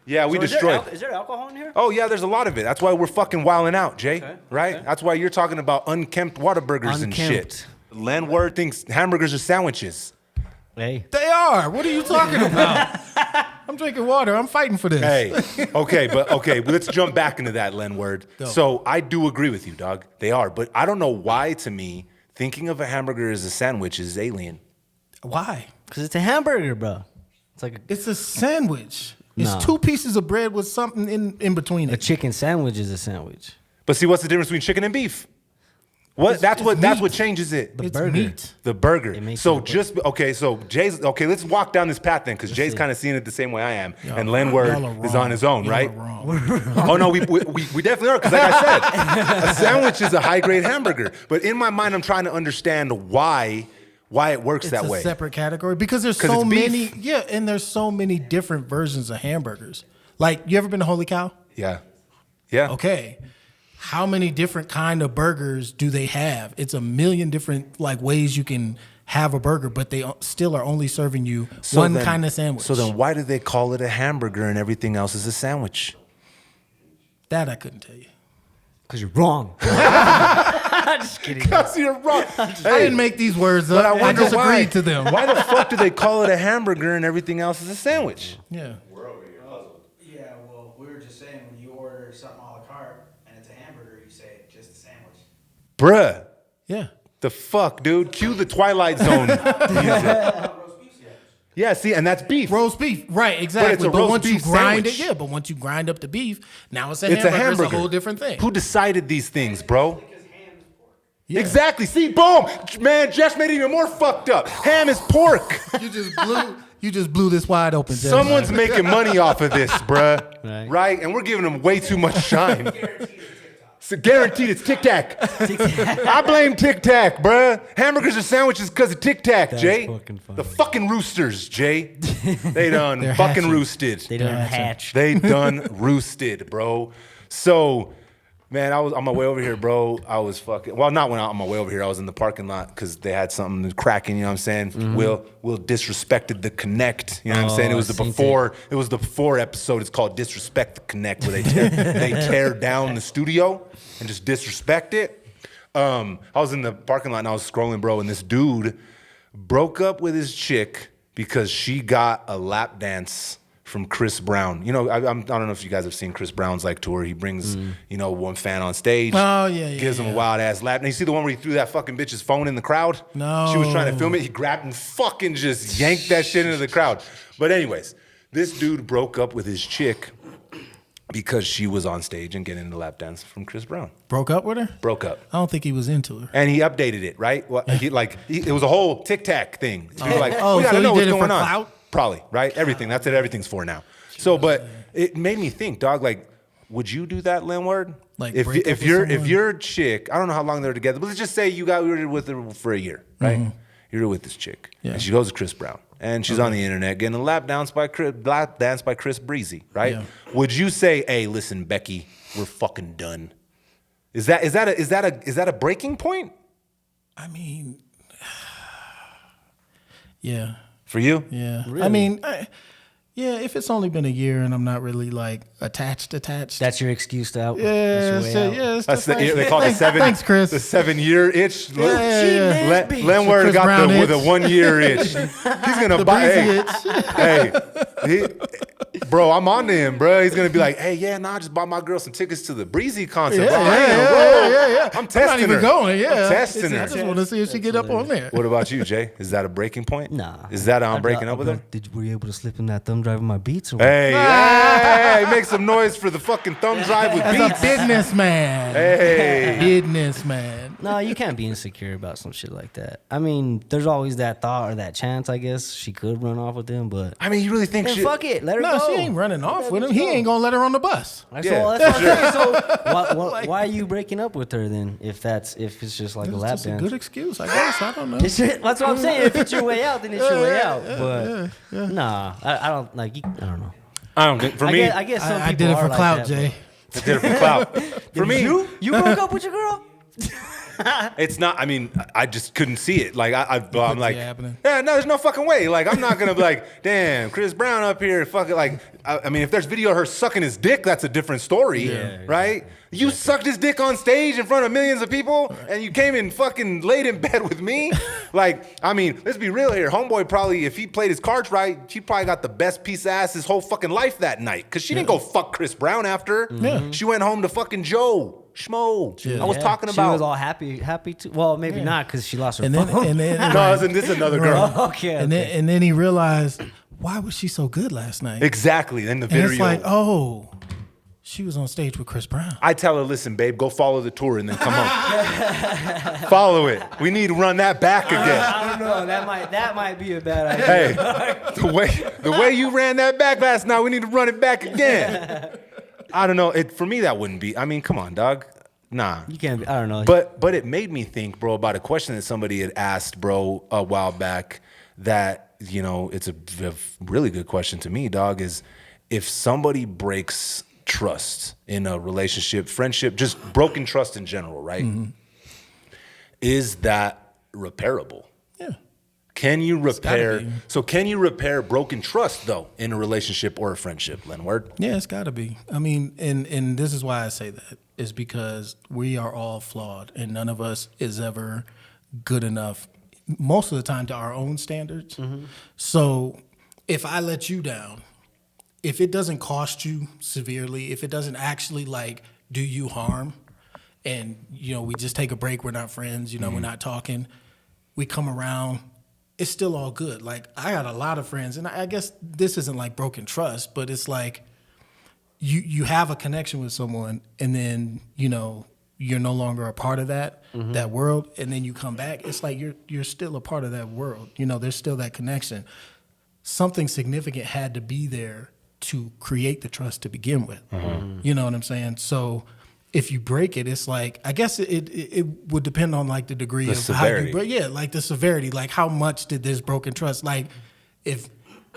Yeah, we destroyed. Is there alcohol in here? Oh, yeah, there's a lot of it. That's why we're fucking wilding out, Jay. Right? That's why you're talking about unkempt Whataburgers and shit. Landward thinks hamburgers are sandwiches. Hey. They are. What are you talking about? I'm drinking water. I'm fighting for this. Hey, okay, let's jump back into that, Lenward. So I do agree with you, dog. They are, but I don't know why, to me, thinking of a hamburger as a sandwich is alien. Why? Because it's a hamburger, bro. It's like It's a sandwich. No. It's 2 pieces of bread with something in between a it. chicken sandwich is a sandwich. But see, what's the difference between chicken and beef? That's what meat. changes it. It's burger. meat. The burger. makes So it so Jay's okay. Let's walk down this path then, because Jay's kind of seeing it the same way I am, and y'all Lenward are is wrong. on his own, Y'all right? are wrong. Oh no, we definitely are, because like I said, a sandwich is a high grade hamburger. But in my mind, I'm trying to understand why it works It's that a way. separate category because there's 'Cause so it's beef. many. Yeah, and there's so many different versions of hamburgers. Like, you ever been to Holy Cow? Yeah. Okay. How many different kind of burgers do they have? It's a million different like ways you can have a burger, but they still are only serving you one kind of sandwich. So then why do they call it a hamburger and everything else is a sandwich? that I couldn't tell you. Because you're wrong. Just kidding. Because you're wrong. I didn't make these words up. I wonder just why. agreed to them. Why the fuck do they call it a hamburger and everything else is a sandwich? Yeah. Yeah, well, we were just saying when you order something a la carte and it's a hamburger, you say just a sandwich. Bruh. Yeah. The fuck, dude? Cue the Twilight Zone music. Roast beef sandwich. Yeah, see, and that's beef. Roast beef, right? Exactly. it's a roast once you beef grind sandwich. But once you grind up the beef, now it's a It's hamburger. a hamburger. It's a whole different thing. Who decided these things, bro? Because ham is pork. Yeah. Exactly. See, boom, man. Jess made it even more fucked up. Ham is pork. You just blew this wide open. Jess. Someone's making money off of this, bruh. Right. Right? And we're giving them way too much shine. Guaranteed it's TikTok. So guaranteed it's Tic Tac. I blame Tic Tac, bruh. Hamburgers are sandwiches because of Tic Tac, Jay. fucking funny. The fucking roosters, Jay. They done They're fucking hatching. roosted. They don't hatch. They done roosted, bro. So, man, I was on my way over here, bro. I was fucking, well, not when I on my way over here. I was in the parking lot because they had something cracking, you know what I'm saying? Mm-hmm. Will disrespected the Connect, you know what I'm saying? It was I the seen before, it was the before episode. It's called Disrespect the Connect, where they tear down the studio and just disrespect it. I was in the parking lot and I was scrolling, bro, and this dude broke up with his chick because she got a lap dance from Chris Brown. You know, I don't know if you guys have seen Chris Brown's like tour. He brings, you know, one fan on stage. Oh, yeah, gives him a yeah. wild ass lap. And you see the one where he threw that fucking bitch's phone in the crowd? No. She was trying to film it. He grabbed and fucking just yanked that shit into the crowd. But anyways, this dude broke up with his chick because she was on stage and getting the lap dance from Chris Brown. Broke up with her? Broke up. I don't think he was into her. And he updated it, right? Well, it was a whole Tic Tac thing. People were like, Oh, we gotta so he know what's did it for going on. clout? Probably, right? Everything. That's what everything's for now. So, but it made me think, dog. Like, would you do that, Landward? Like, if break up with if someone? your chick, I don't know how long they were together, but let's just say you were with her for a year, right? You're with this chick, Yeah. and she goes to Chris Brown, and she's on the internet getting a lap dance by Chris Breezy, right? Yeah. Would you say, "Hey, listen, Becky, we're fucking done"? Is that a breaking point I mean, yeah. for you? Yeah. I mean, yeah, if it's only been a year and I'm not really like attached. That's your excuse to out. Yeah, that's it's your way out. yeah, it's That's just like, they call it thanks, Chris. the 7-year itch. Yeah. Lenward Chris got Brown the with a itch. 1-year itch. He's gonna The buy. breezy itch. Bro, I'm on to him, bro. He's gonna be like, hey, yeah, nah, I just bought my girl some tickets to the Breezy concert. Yeah, bro. yeah. I'm I'm testing not even her. going. Yeah, I'm testing I her. just want to see if she get up on there. What about you, Jay? Is that a breaking point? Nah. Is that I'm I'd breaking ra- up with her? Were you able to slip in that thumb drive of my beats? Or what? Hey, make some noise for the fucking thumb drive with As a beats. businessman. Hey. Businessman. No, you can't be insecure about some shit like that. I mean, there's always that thought or that chance, I guess. She could run off with him, but I mean, you really think then shit? fuck it. Let her No, go. she ain't running off Let with her him. He go. ain't gonna let her on the bus. That's Yeah, all. That's what I'm saying. So why are you breaking up with her then? If it's just like a It's lap just a dance. good excuse, I guess. I don't know. That's what I'm saying. If it's your way out, then it's your way out. But nah, I don't like. I don't know. I don't think, for me, I guess some I people did it are for like clout, that, Jay. I did it for clout. For me, You broke up with your girl? it's not. I mean, I just couldn't see it. Like I'm like, see it happening? yeah, no, there's no fucking way. Like I'm not gonna be like, damn, Chris Brown up here, fuck it. Like, I mean, if there's video of her sucking his dick, that's a different story, right? You sucked his dick on stage in front of millions of people, and you came and fucking laid in bed with me. Like, I mean, let's be real here. Homeboy probably, if he played his cards right, she probably got the best piece of ass his whole fucking life that night, cause she didn't go fuck Chris Brown after. Yeah. She went home to fucking Joe Schmo. I was talking about. She was all happy too. Well, maybe not because she lost her And phone. then No, this is another girl. okay. and then he realized, why was she so good last night? Exactly. Then the And video. it's like, oh, she was on stage with Chris Brown. I tell her, listen, babe, go follow the tour and then come home. Follow it. We need to run that back again. I don't know. That might be a bad idea. Hey, the way you ran that back last night, we need to run it back again. I don't know. For me, that wouldn't be. I mean, come on, dog. Nah. You can't. I don't know. But it made me think, bro, about a question that somebody had asked, bro, a while back. That, you know, it's a really good question to me, dog. Is if somebody breaks trust in a relationship, friendship, just broken trust in general, right? Mm-hmm. Is that repairable? Yeah. Can you repair? gotta be. So can you repair broken trust though in a relationship or a friendship, Lenward? Yeah, it's got to be. I mean, and this is why I say that is because we are all flawed, and none of us is ever good enough. Most of the time, to our own standards. So, if I let you down, if it doesn't cost you severely, if it doesn't actually like do you harm, and you know we just take a break, we're not friends, you know, we're not talking, we come around. It's still all good. Like, I got a lot of friends, and I guess this isn't like broken trust, but it's like you have a connection with someone, and then, you know, you're no longer a part of that world, and then you come back. It's like you're still a part of that world. You know, there's still that connection. Something significant had to be there to create the trust to begin with. You know what I'm saying? So if you break it, it's like, I guess it would depend on like the degree The of severity. how you break. Yeah, like the severity, like how much did this broken trust? Like if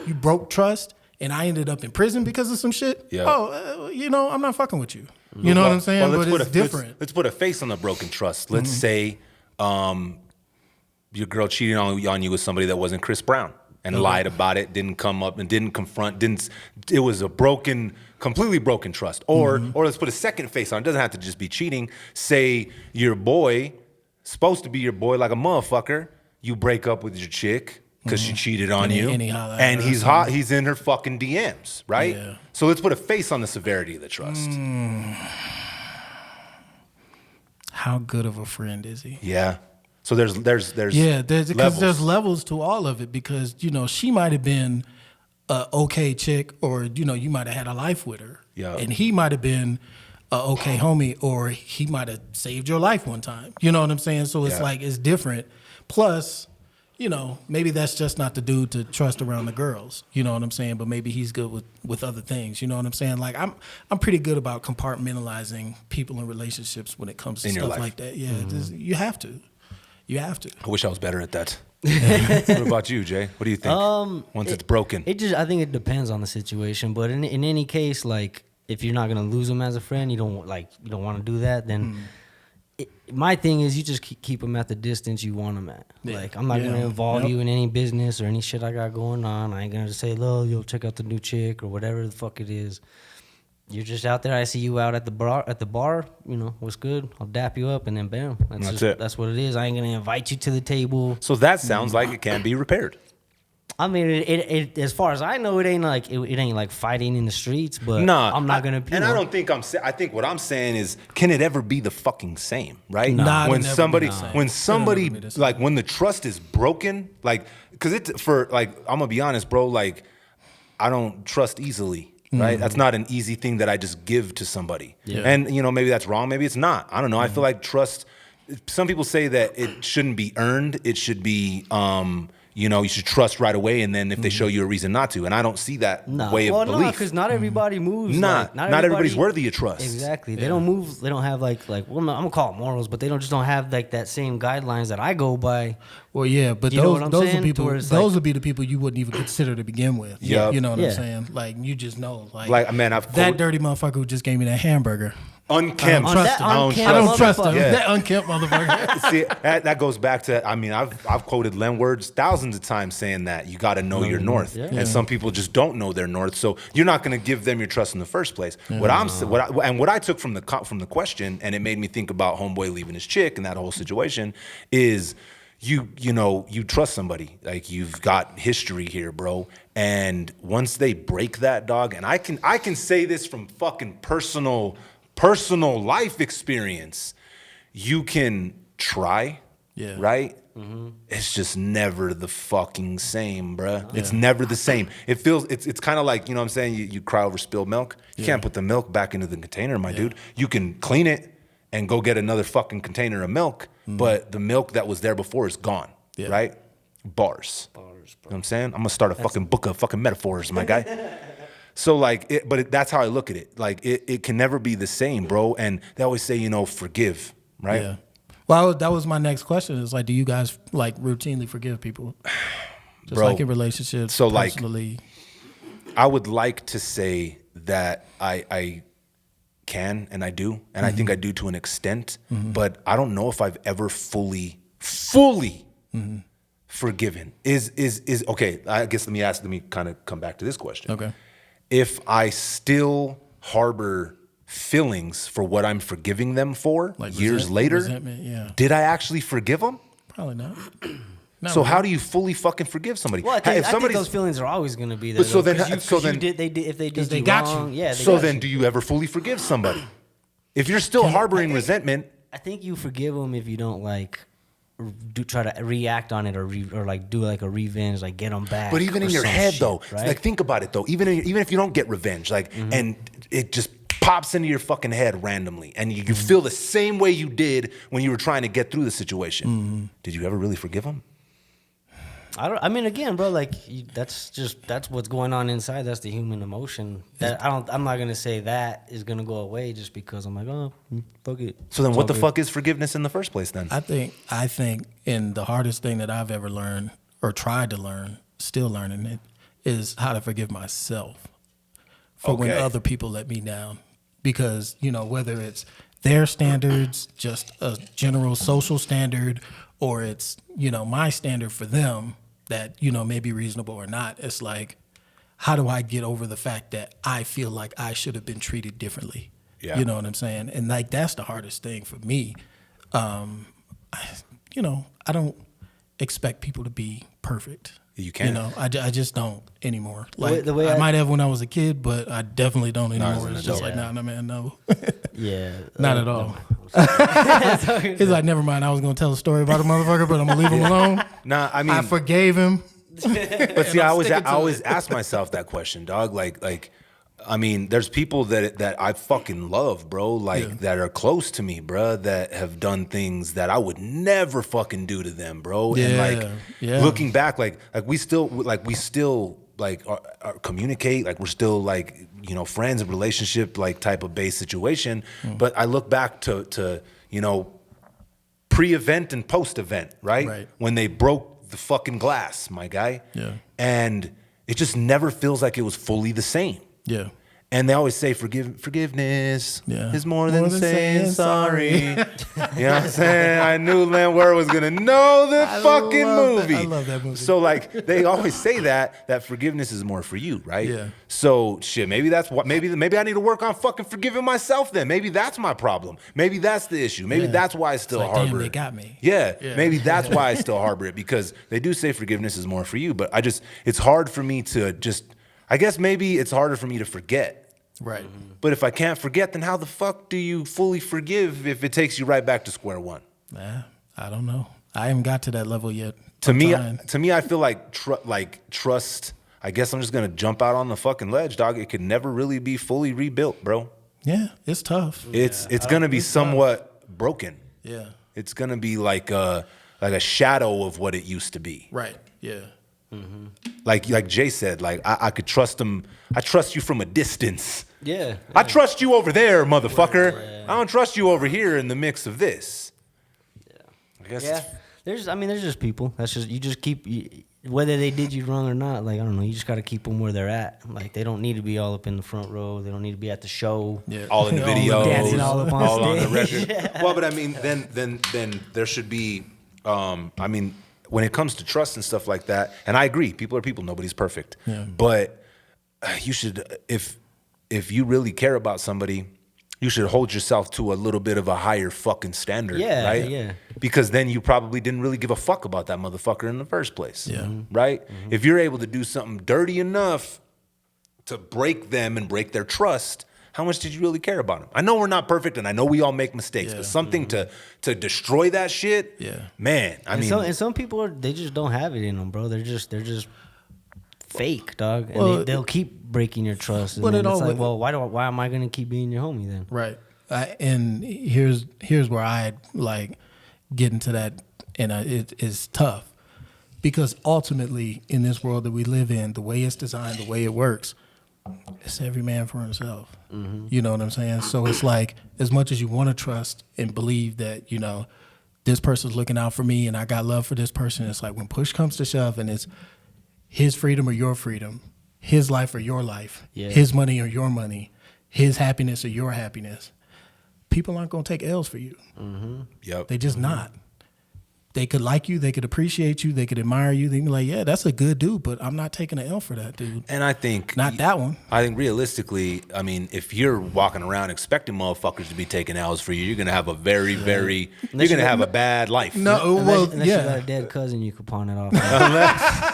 you broke trust and I ended up in prison because of some shit. Yeah. I'm not fucking with you. You know what I'm saying? Well, But it's different. Let's put a face on the broken trust. Let's say your girl cheated on you with somebody that wasn't Chris Brown and lied about it, didn't come up and didn't confront, it was a completely broken trust. Or let's put a second face on it. It doesn't have to just be cheating. Say your boy, supposed to be your boy like a motherfucker, you break up with your chick because she cheated on you. And he's hot, he's in her fucking DMs, right? Yeah. So let's put a face on the severity of the trust. How good of a friend is he? Yeah. So there's because levels. there's levels to all of it, because she might have been a okay chick, or you might have had a life with her, and he might have been a okay homie, or he might have saved your life one time. You know what I'm saying? So it's like it's different. Plus, maybe that's just not the dude to trust around the girls. You know what I'm saying? But maybe he's good with other things. You know what I'm saying? Like I'm pretty good about compartmentalizing people in relationships when it comes to stuff like that. Yeah, you have to. You have to. I wish I was better at that. What about you, Jay? What do you think? Once it's broken, I think it depends on the situation. But in any case, like if you're not gonna lose them as a friend, you don't want to do that. Then my thing is, you just keep them at the distance you want them at. Yeah. Like I'm not gonna involve you in any business or any shit I got going on. I ain't gonna just say, "Look, you'll check out the new chick" or whatever the fuck it is. You're just out there. I see you out at the bar. What's good? I'll dap you up, and then bam. That's it. That's what it is. I ain't gonna invite you to the table. So that sounds like it can be repaired. I mean, it as far as I know, it ain't like fighting in the streets. But I'm not gonna. I don't think I think what I'm saying is, can it ever be the fucking same? Right? Nah, when somebody like when the trust is broken, like because I'm gonna be honest, bro. Like I don't trust easily. Right, that's not an easy thing that I just give to somebody, and maybe that's wrong, maybe it's not. I don't know. I feel like trust. Some people say that it shouldn't be earned; it should be, you should trust right away, and then if they show you a reason not to, and I don't see that way of belief. Because not everybody moves. Not everybody's worthy of trust. Exactly, they don't move. They don't have I'm gonna call it morals, but they don't have like that same guidelines that I go by. Well, yeah, but those are people. Those would be the people you wouldn't even consider to begin with. Yeah, you know what I'm saying. Like you just know, man, that dirty motherfucker who just gave me that hamburger. Unkempt. I don't trust him. That unkempt motherfucker. See, that goes back to, I've quoted Len words thousands of times saying that you got to know your north, and some people just don't know their north. So you're not going to give them your trust in the first place. What I took from the question, and it made me think about homeboy leaving his chick and that whole situation, is you trust somebody, like you've got history here, bro. And once they break that, dog, and I can say this from fucking personal life experience, you can try, right? Mm-hmm. It's just never the fucking same, bruh. Yeah. It's never the same. It feels, it's kind of like, you know what I'm saying? You cry over spilled milk. You can't put the milk back into the container, my dude. You can clean it and go get another fucking container of milk, but the milk that was there before is gone, right? Bars. You know what I'm saying? I'm gonna start a fucking book of fucking metaphors, my guy. So that's how I look at it. Like it can never be the same, bro. And they always say, forgive, right? Yeah. Well, that was my next question. Is like, do you guys routinely forgive people? Just bro, like in relationships, so personally. I would like to say that I can and I do, and I think I do to an extent, but I don't know if I've ever fully forgiven. Is okay. I guess let me kind of come back to this question. Okay. If I still harbor feelings for what I'm forgiving them for years later, did I actually forgive them? Probably not. So how do you fully fucking forgive somebody? Well, I think those feelings are always going to be there. But so then, if they did they you got wrong, you. yeah. So then, do you ever fully forgive somebody? If you're still harboring resentment, I think you forgive them if you don't try to react on it or do a revenge, get them back. But even in your head, though, right? think about it though. Even if you don't get revenge, and it just pops into your fucking head randomly, and you feel the same way you did when you were trying to get through the situation. Did you ever really forgive him? I mean, again, bro, like that's what's going on inside. That's the human emotion. I'm not gonna say that is gonna go away just because I'm like, oh, fuck it. So then, what the fuck is forgiveness in the first place? Then I think, and the hardest thing that I've ever learned or tried to learn, still learning it, is how to forgive myself for when other people let me down. Because, you know, whether it's their standards, just a general social standard, or it's, you know, my standard for them that, you know, may be reasonable or not. It's like, how do I get over the fact that I feel like I should have been treated differently? Yeah. You know what I'm saying? And like, that's the hardest thing for me. You know, I don't expect people to be perfect. You can't. You know, I just don't anymore. Like, the way I I- might have when I was a kid, but I definitely don't anymore. as an It's just adult. like, nah, man, no. Yeah, Not at all. He's like, never mind. I was going to tell a story about a motherfucker, but I'm going to leave him alone. Nah, I mean, I forgave him. but see, I'm I always sticking to always it. ask myself that question, dog. Like, I mean, there's people that I fucking love, bro. Like that are close to me, bro. That have done things that I would never fucking do to them, bro. And like, looking back, like we still are communicate. Like we're still like, you know, friends, a relationship, like type of base situation. But I look back to you know, pre-event and post-event, right? When they broke the fucking glass, my guy. Yeah. And it just never feels like it was fully the same. Yeah. And they always say forgiveness is more More than than saying saying sorry. You know what I'm saying? I knew Lin Ware was gonna know the fucking love that. movie. I love that movie. So like they always say that forgiveness is more for you, right? Yeah. So shit, maybe that's what maybe I need to work on fucking forgiving myself then. Maybe that's my problem. Maybe that's the issue. Maybe that's why I still It's like, harbor damn, they it. got me. Yeah, Yeah. maybe that's why I still harbor it, because they do say forgiveness is more for you, but it's hard for me to just, I guess maybe it's harder for me to forget. Right. But if I can't forget, then how the fuck do you fully forgive if it takes you right back to square one? I don't know. I haven't got to that level yet. To I'm me, trying. I feel like trust. I guess I'm just gonna jump out on the fucking ledge, dog. It could never really be fully rebuilt, bro. Yeah, it's tough. It's gonna be somewhat broken. Yeah. It's gonna be like a shadow of what it used to be. Right. Yeah. Like Jay said, like I could trust him. I trust you from a distance. Yeah. I trust you over there, motherfucker. I don't trust you over here in the mix of this. I guess. Yeah. There's just people. That's just, you just keep, whether they did you wrong or not, like, I don't know, you just got to keep them where they're at. Like, they don't need to be all up in the front row. They don't need to be at the show. Yeah. All in the videos, dancing all up on all the stage. record. Well, but I mean, then there should be. I mean, when it comes to trust and stuff like that, and I agree, people are people. Nobody's perfect. Yeah. But you should, if you really care about somebody, you should hold yourself to a little bit of a higher fucking standard, Yeah, right? yeah. Because then you probably didn't really give a fuck about that motherfucker in the first place. Yeah. Right? If you're able to do something dirty enough to break them and break their trust, how much did you really care about them? I know we're not perfect, and I know we all make mistakes, Yeah. but something to destroy that shit, man. I mean, And some people they just don't have it in them, bro. They're just fake, dog. And Well, they'll keep breaking your trust. And but then it it's like, always- well, why am I gonna keep being your homie then? Right. And here's where I like get into that, and it is tough because ultimately in this world that we live in, the way it's designed, the way it works, it's every man for himself. You know what I'm saying? So it's like, as much as you want to trust and believe that, you know, this person's looking out for me and I got love for this person, it's like when push comes to shove and it's his freedom or your freedom, his life or your life, Yeah. his money or your money, his happiness or your happiness, people aren't going to take L's for you. yep. They just not. They could like you, they could appreciate you, they could admire you. They can be like, yeah, that's a good dude, but I'm not taking an L for that dude. And I think Not that one. I think realistically, I mean, if you're walking around expecting motherfuckers to be taking L's for you, you're gonna have a very you're gonna have a bad life. No, Unless, well, unless you got yeah. a dead cousin, you could pawn it off.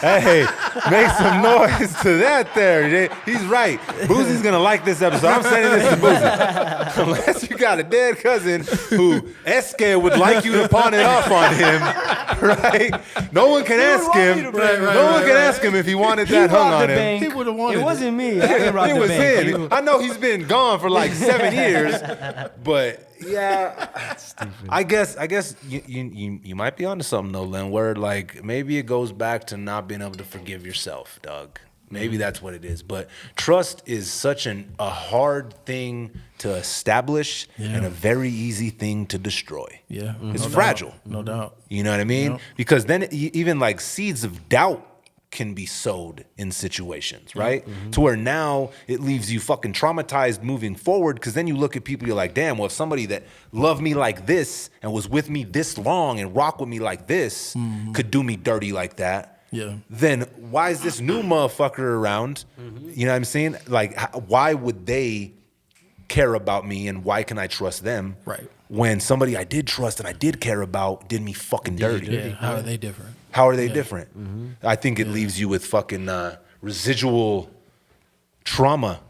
Hey, make some noise to that there. He's right. Boozy's gonna like this episode. I'm sending this to Boozy. Unless you got a dead cousin who Eske would like you to pawn it off on him, right? No one can ask him. No one can ask him if he wanted that hung on him. He would have wanted It wasn't me. I didn't rob It the was bank. him. I know he's been gone for like 7 years, but yeah, I guess you might be onto something though, Len. Where like maybe it goes back to not being able to forgive yourself, Doug. Maybe that's what it is. But trust is such a hard thing to establish and a very easy thing to destroy. Yeah. It's No fragile. doubt. No doubt. You know what I mean? Yep. Because then even like seeds of doubt can be sowed in situations, right? To where now it leaves you fucking traumatized moving forward, because then you look at people, you're like, damn, well, if somebody that loved me like this and was with me this long and rock with me like this could do me dirty like that, then why is this new motherfucker around? You know what I'm saying? Like, why would they care about me, and why can I trust them? Right. When somebody I did trust and I did care about did me fucking dirty. Yeah. How are they different? How are they different? I think it leaves you with fucking residual trauma.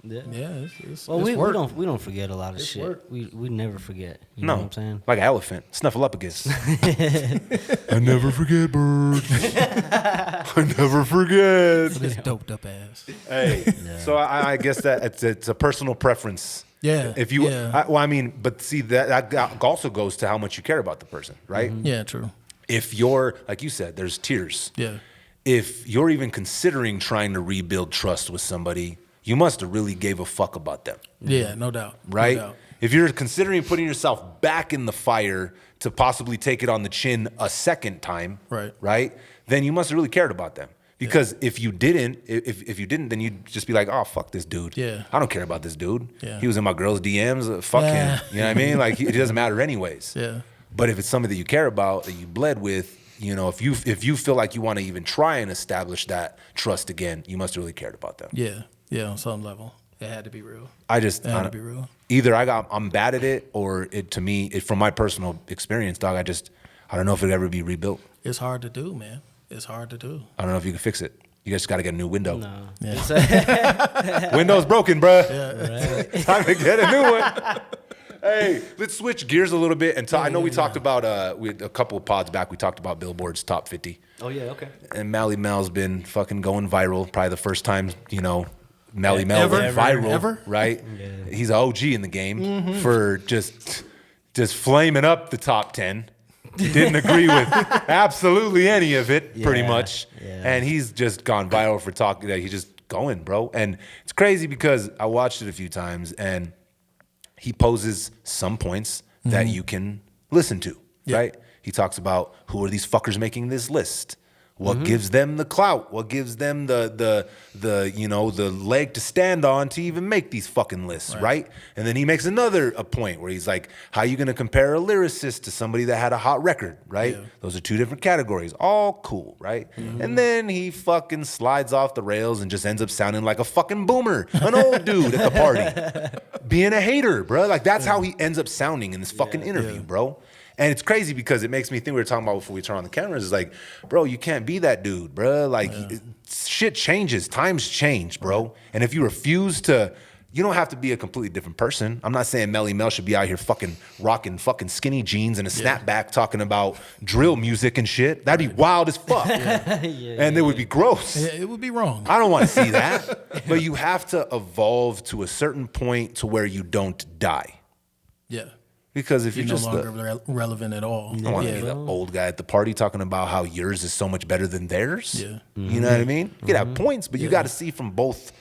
Yeah. It's Well, we work. don't forget a lot of shit. work. We never forget. You know what I'm saying? Like an elephant, snuffleupagus. I never forget, birds. I never forget. This doped up ass. Hey, so I guess that it's a personal preference. Yeah. If you, yeah. well, I mean, but see that also goes to how much you care about the person, right? Yeah, true. If you're, like you said, there's tears. Yeah. If you're even considering trying to rebuild trust with somebody, you must have really gave a fuck about them. Yeah, no doubt. Right? No doubt. If you're considering putting yourself back in the fire to possibly take it on the chin a second time, right? Then you must have really cared about them. Because if you didn't, if you didn't, then you'd just be like, oh, fuck this dude. Yeah. I don't care about this dude. Yeah. He was in my girl's DMs. Fuck him. You know what I mean? Like, it doesn't matter anyways. Yeah. But if it's somebody that you care about, that you bled with, you know, if you feel like you want to even try and establish that trust again, you must have really cared about them. Yeah. Yeah, on some level. It had to be real. It It had to be real. Either I'm bad at it, or from my personal experience, dog, I don't know if it'll ever be rebuilt. It's hard to do, man. It's hard to do. I don't know if you can fix it. You just got to get a new window. No. Yeah. Window's broken, bruh. Right. Time to get a new one. Hey, let's switch gears a little bit and talk. I know we talked about we had a couple of pods back. We talked about Billboard's top 50. Oh yeah, okay. And Mally Mel's been fucking going viral. Probably the first time, Mally Mel Ever? went viral, Ever? right? Yeah. He's an OG in the game for just flaming up the top 10. Didn't agree with absolutely any of it, pretty much. Yeah. And he's just gone viral for talking. He's just going, bro. And it's crazy because I watched it a few times, and he poses some points that you can listen to, right? He talks about, who are these fuckers making this list? What gives them the clout? What gives them the leg to stand on to even make these fucking lists, right? And then he makes a point where he's like, how are you going to compare a lyricist to somebody that had a hot record, right? Yeah. Those are two different categories. All cool, right? And then he fucking slides off the rails and just ends up sounding like a fucking boomer, an old dude at the party, being a hater, bro. Like, that's how he ends up sounding in this fucking interview, bro. And it's crazy because it makes me think, we were talking about before we turn on the cameras, is like, bro, you can't be that dude, bro. Like, shit changes. Times change, bro. And if you refuse to, you don't have to be a completely different person. I'm not saying Melly Mel should be out here fucking rocking fucking skinny jeans and a snapback talking about drill music and shit. That'd be wild as fuck. And it would be gross. Yeah, it would be wrong. I don't want to see that. But you have to evolve to a certain point to where you don't die. Yeah. Because if You're you're no just longer relevant at all. I don't want to be the old guy at the party talking about how yours is so much better than theirs. Yeah. You know what I mean? You can have points, but you got to see from both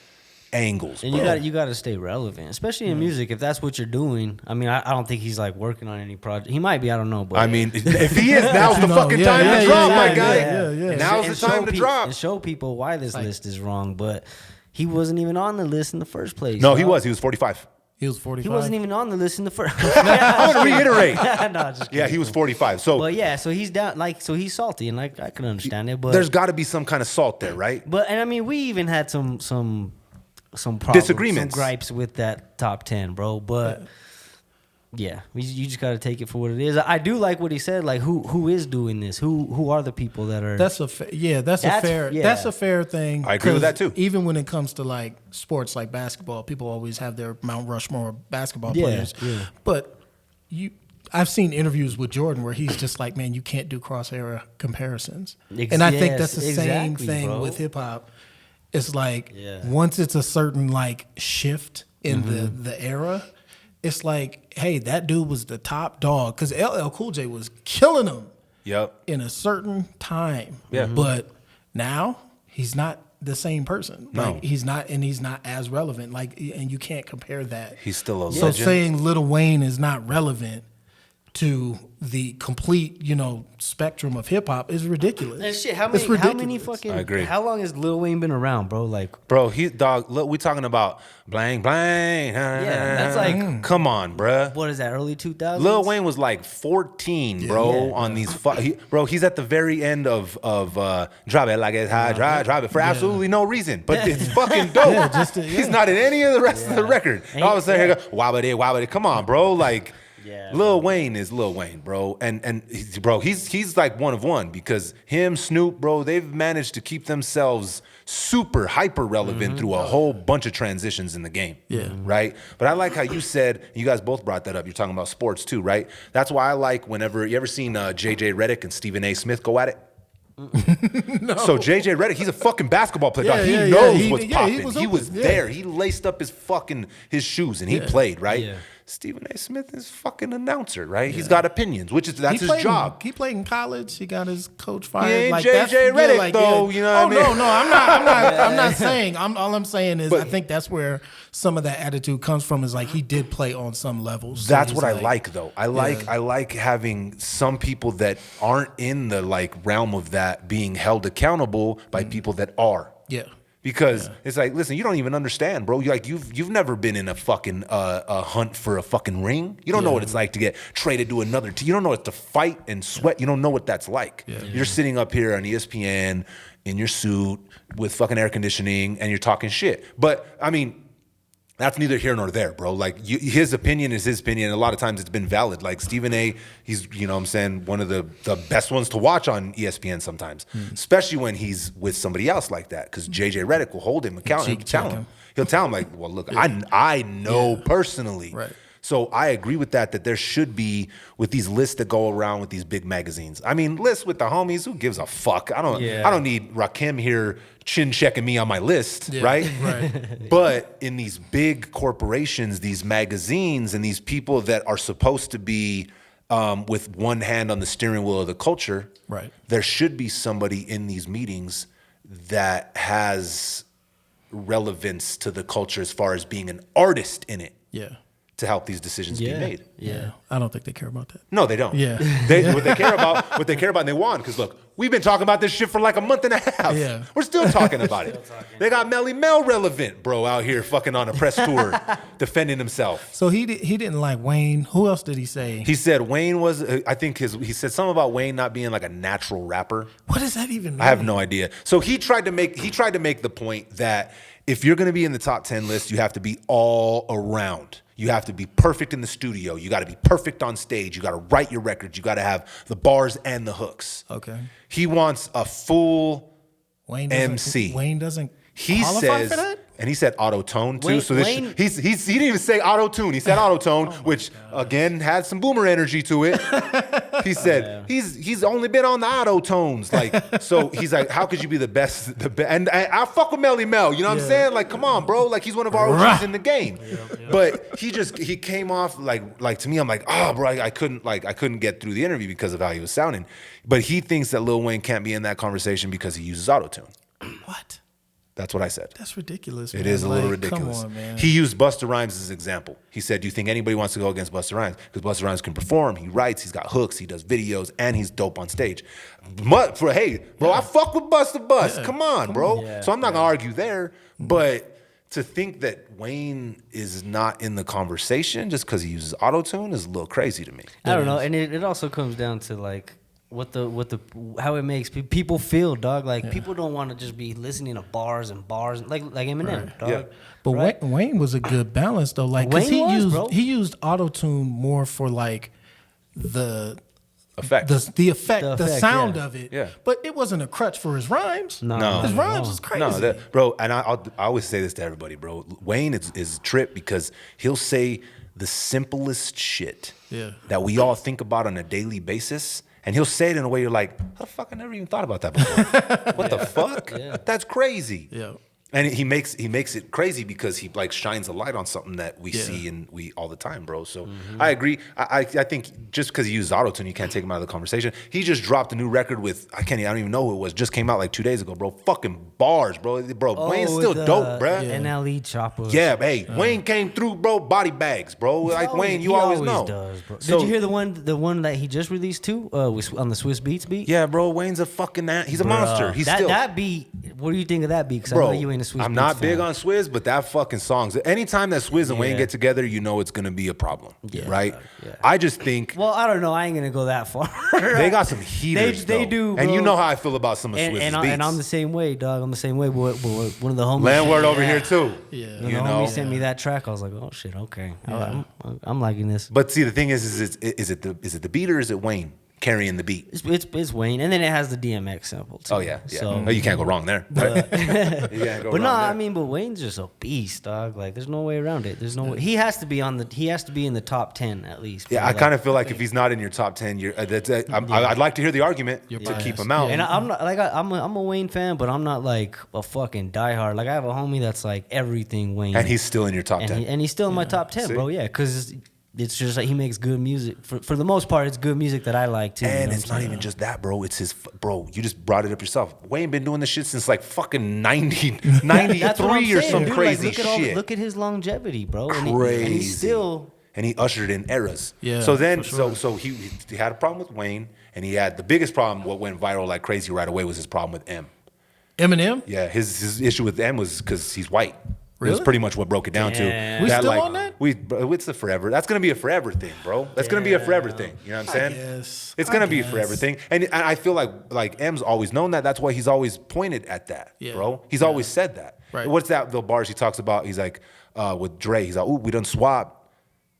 angles. And bro. you got to stay relevant, especially in music. If that's what you're doing, I mean, I don't think he's like working on any project. He might be, I don't know. But I mean, if he is, now's the fucking time to drop, my guy. Yeah. Now's the time to drop. And show people why this list is wrong. But he wasn't even on the list in the first place. No, he was. He was 45. He was 45. He wasn't even on the list in the first. I want to reiterate. No, just kidding. Yeah, he was 45. So, But yeah, so he's down, so he's salty, and I can understand it. But there's got to be some kind of salt there, right? and I mean, we even had some problems, Disagreements, some gripes with that top 10, bro. But yeah, you just got to take it for what it is. I do like what he said. Like, who is doing this? Who are the people that are? That's a fair thing. I agree with that 'cause too. Even when it comes to like sports, like basketball, people always have their Mount Rushmore basketball players. Yeah. But I've seen interviews with Jordan where he's just like, man, you can't do cross era comparisons, and I think that's the same thing bro. with hip hop. It's like Yeah. once it's a certain like shift in the era, it's like, hey, that dude was the top dog because LL Cool J was killing him Yep. in a certain time. Yeah. But now he's not the same person. No. Like he's not as relevant. Like, and you can't compare that. He's still a So legend. saying Lil Wayne is not relevant to the complete, spectrum of hip hop is ridiculous. And shit, how It's many ridiculous. fucking? I agree. How long has Lil Wayne been around, bro? Like, Bro, look, we talking about blang blang. Yeah, that's like- come on, bruh. what is that? Early 2000s. Lil Wayne was like 14, bro, Yeah. on these. He's at the very end of Drop It Like It's High, Drop It for absolutely no reason. But it's fucking dope. He's not in any of the rest of the record. And all of a sudden, here go, wobbity. Come on, bro. Like, Yeah, Lil Wayne is Lil Wayne, bro. And he's like one of one because him, Snoop, bro, they've managed to keep themselves super hyper relevant through a whole bunch of transitions in the game. Yeah. Right? But I like how you said, you guys both brought that up, you're talking about sports too, right? That's why I like whenever, you ever seen JJ Redick and Stephen A. Smith go at it? No. So JJ Redick, he's a fucking basketball player. Yeah, dog. He yeah, knows yeah. what's He popping. was He open. was Yeah. there. He laced up his shoes and he played, right? Yeah. Stephen A. Smith is fucking announcer, right? He's got opinions, that's his job. He played in college. He got his coach fired. He ain't like, JJ Redick, though, you know what I mean? No, I'm not saying. All I'm saying is But- I think that's where some of that attitude comes from. Is like he did play on some levels. So That's he's what I like, though. I like having some people that aren't in the like realm of that being held accountable by people that are. Yeah. Because it's like, listen, you don't even understand, bro. You've never been in a fucking a hunt for a fucking ring. You don't know what it's like to get traded to another team. You don't know what to fight and sweat. You don't know what that's like. You're sitting up here on ESPN in your suit with fucking air conditioning and you're talking shit. But I mean, that's neither here nor there, bro. Like his opinion is his opinion. And a lot of times it's been valid. Like Stephen A, he's, what I'm saying, one of the best ones to watch on ESPN sometimes, especially when he's with somebody else like that. Because JJ Redick will hold him accountable. He'll tell him like, well, look, I know personally. Right. So I agree with that there should be, with these lists that go around with these big magazines. I mean, lists with the homies, who gives a fuck? I don't need Rakim here chin checking me on my list, right? Right. But in these big corporations, these magazines, and these people that are supposed to be with one hand on the steering wheel of the culture, Right. there should be somebody in these meetings that has relevance to the culture as far as being an artist in it. Yeah. To help these decisions be made. Yeah. I don't think they care about that. No, they don't. Yeah. What they care about, and they want, because look, we've been talking about this shit for like a month and a half. Yeah. We're still talking about it. They got Melly Mel relevant, bro, out here fucking on a press tour defending himself. So he didn't like Wayne. Who else did he say? He said Wayne was, I think he said something about Wayne not being like a natural rapper. What does that even mean? I have no idea. So he tried to make the point that if you're going to be in the top 10 list, you have to be all around. You have to be perfect in the studio. You got to be perfect on stage. You got to write your records. You got to have the bars and the hooks. Okay. He wants a full Wayne MC. Wayne doesn't He qualify says, for that? and he said auto tone too. Wayne- So this Wayne- he didn't even say auto tune. He said auto tone, which again had some boomer energy to it. He said he's only been on the auto tones, like, so he's like, how could you be the best? And I fuck with Melly Mel, you know what I'm saying? Like, come on, bro, like he's one of our OGs in the game. But he came off like to me, I'm like, oh, bro, I couldn't get through the interview because of how he was sounding. But he thinks that Lil Wayne can't be in that conversation because he uses auto tune. What? That's what I said. That's ridiculous. It man. is a little Like, ridiculous. Come on, man. He used Busta Rhymes as an example. He said, do you think anybody wants to go against Busta Rhymes? Because Busta Rhymes can perform, he writes, he's got hooks, he does videos, and he's dope on stage. Hey, bro, I fuck with Busta Bust. Yeah. Come on, bro. Yeah. So I'm not going to argue there. But to think that Wayne is not in the conversation just because he uses auto-tune is a little crazy to me. I don't know, and it also comes down to like how it makes people feel, dog. Like people don't want to just be listening to bars and bars, like Eminem, dog. Yeah. But right? Wayne was a good balance though, like because Wayne he used auto tune more for like the Effect. the effect, The the effect, sound yeah. of it. Yeah. But it wasn't a crutch for his rhymes. No. His rhymes was crazy. No, bro, and I always say this to everybody, bro. Wayne is a trip because he'll say the simplest shit Yeah. that we all think about on a daily basis. And he'll say it in a way you're like, how the fuck, I never even thought about that before. What the fuck? Yeah. That's crazy. Yeah. And he makes it crazy because he like shines a light on something that we Yeah. see and we all the time, bro. So I agree. I think just because he used autotune, you can't take him out of the conversation. He just dropped a new record with I don't even know who it was. Just came out like 2 days ago, bro. Fucking bars, bro. Wayne's still dope, bro. NLE Chopper. Yeah, hey, Wayne came through, bro. Body bags, bro. Like Wayne, you always know. Does, bro. So- Did you hear the one that he just released too? On the Swiss Beats beat. Yeah, bro. Wayne's a fucking he's a monster. He's still that beat. What do you think of that beat? Because I bro. know you ain't a Swiss I'm Beats not fan. big on Swizz, but that fucking songs. Anytime that Swizz and Wayne Yeah. get together, you know it's gonna be a problem, Yeah, right? yeah. I just think Well, I don't know. I ain't gonna go that far. they got some heaters. They though. do, and you bro. know how I feel about some of Swizz's beats. and I'm the same way, dog. I'm the same way. But one of the homies. Landward over Yeah. here too. Yeah. When You the know. homie sent me that track, I was like, oh shit, okay, I'm liking this. But see, the thing is it the beat or is it Wayne carrying the beat? It's Wayne, and then it has the DMX sample too. Oh yeah. So, Oh, you can't go wrong there. Right? You can't go but no, wrong I there. mean, but Wayne's just a beast, dog. Like, there's no way around it. There's no way. He has to be in the top 10 at least. Yeah, I kind of feel like if he's not in your top 10, I'd like to hear the argument to biased. keep him out. And I'm not like I'm a Wayne fan, but I'm not like a fucking diehard. Like, I have a homie that's like everything Wayne, And he's still in your top 10. and he's still in my top 10, See? bro. Yeah, because it's just like he makes good music. For the most part, it's good music that I like too. you And know it's what I'm not even just that, bro. It's bro, you just brought it up yourself. Wayne been doing this shit since like fucking 93 That's what I'm or saying, some dude. crazy Like, shit. look at his longevity, bro. And Crazy. he's still. And he ushered in eras. Yeah, So then, for sure. so he had a problem with Wayne, and he had the biggest problem. What went viral like crazy right away was his problem with M. Eminem? Yeah, his issue with M was because he's white. It was Really? pretty much what broke it down Damn. to. We still on that? It's a forever. That's gonna be a forever thing, bro. That's gonna be a forever thing. You know what I'm saying? guess. It's gonna I be a guess. forever thing. And I feel like M's always known that. That's why he's always pointed at that, Yeah. bro. He's always said that. Right. What's that? The bars he talks about? He's like with Dre. He's like, "Ooh, we done swap."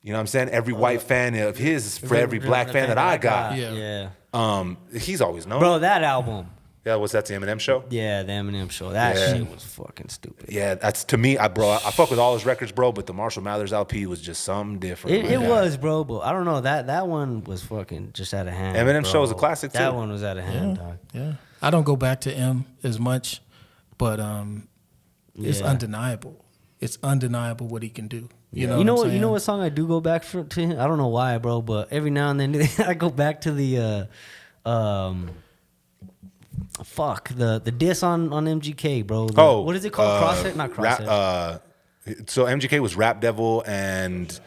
You know what I'm saying? Every white fan of his is for every black fan that I got. Yeah. Yeah. He's always known. Bro, that album. Yeah, what's that? The Eminem show? Yeah, the Eminem show. That Yeah. shit was fucking stupid. Yeah, that's to me. I fuck with all his records, bro. But the Marshall Mathers LP was just something different. It my guy. was, bro, but I don't know. That one was fucking just out of hand. Eminem bro. show is a classic, That too. one was out of hand, dog. Yeah. I don't go back to M as much, but it's Yeah. undeniable. It's undeniable what he can do. You know You know what? what? I'm You know saying? what song I do go back to him? I don't know why, bro, but every now and then I go back to the the diss on MGK, bro. What is it called? Crosshair? Not Crosshair. So MGK was Rap Devil and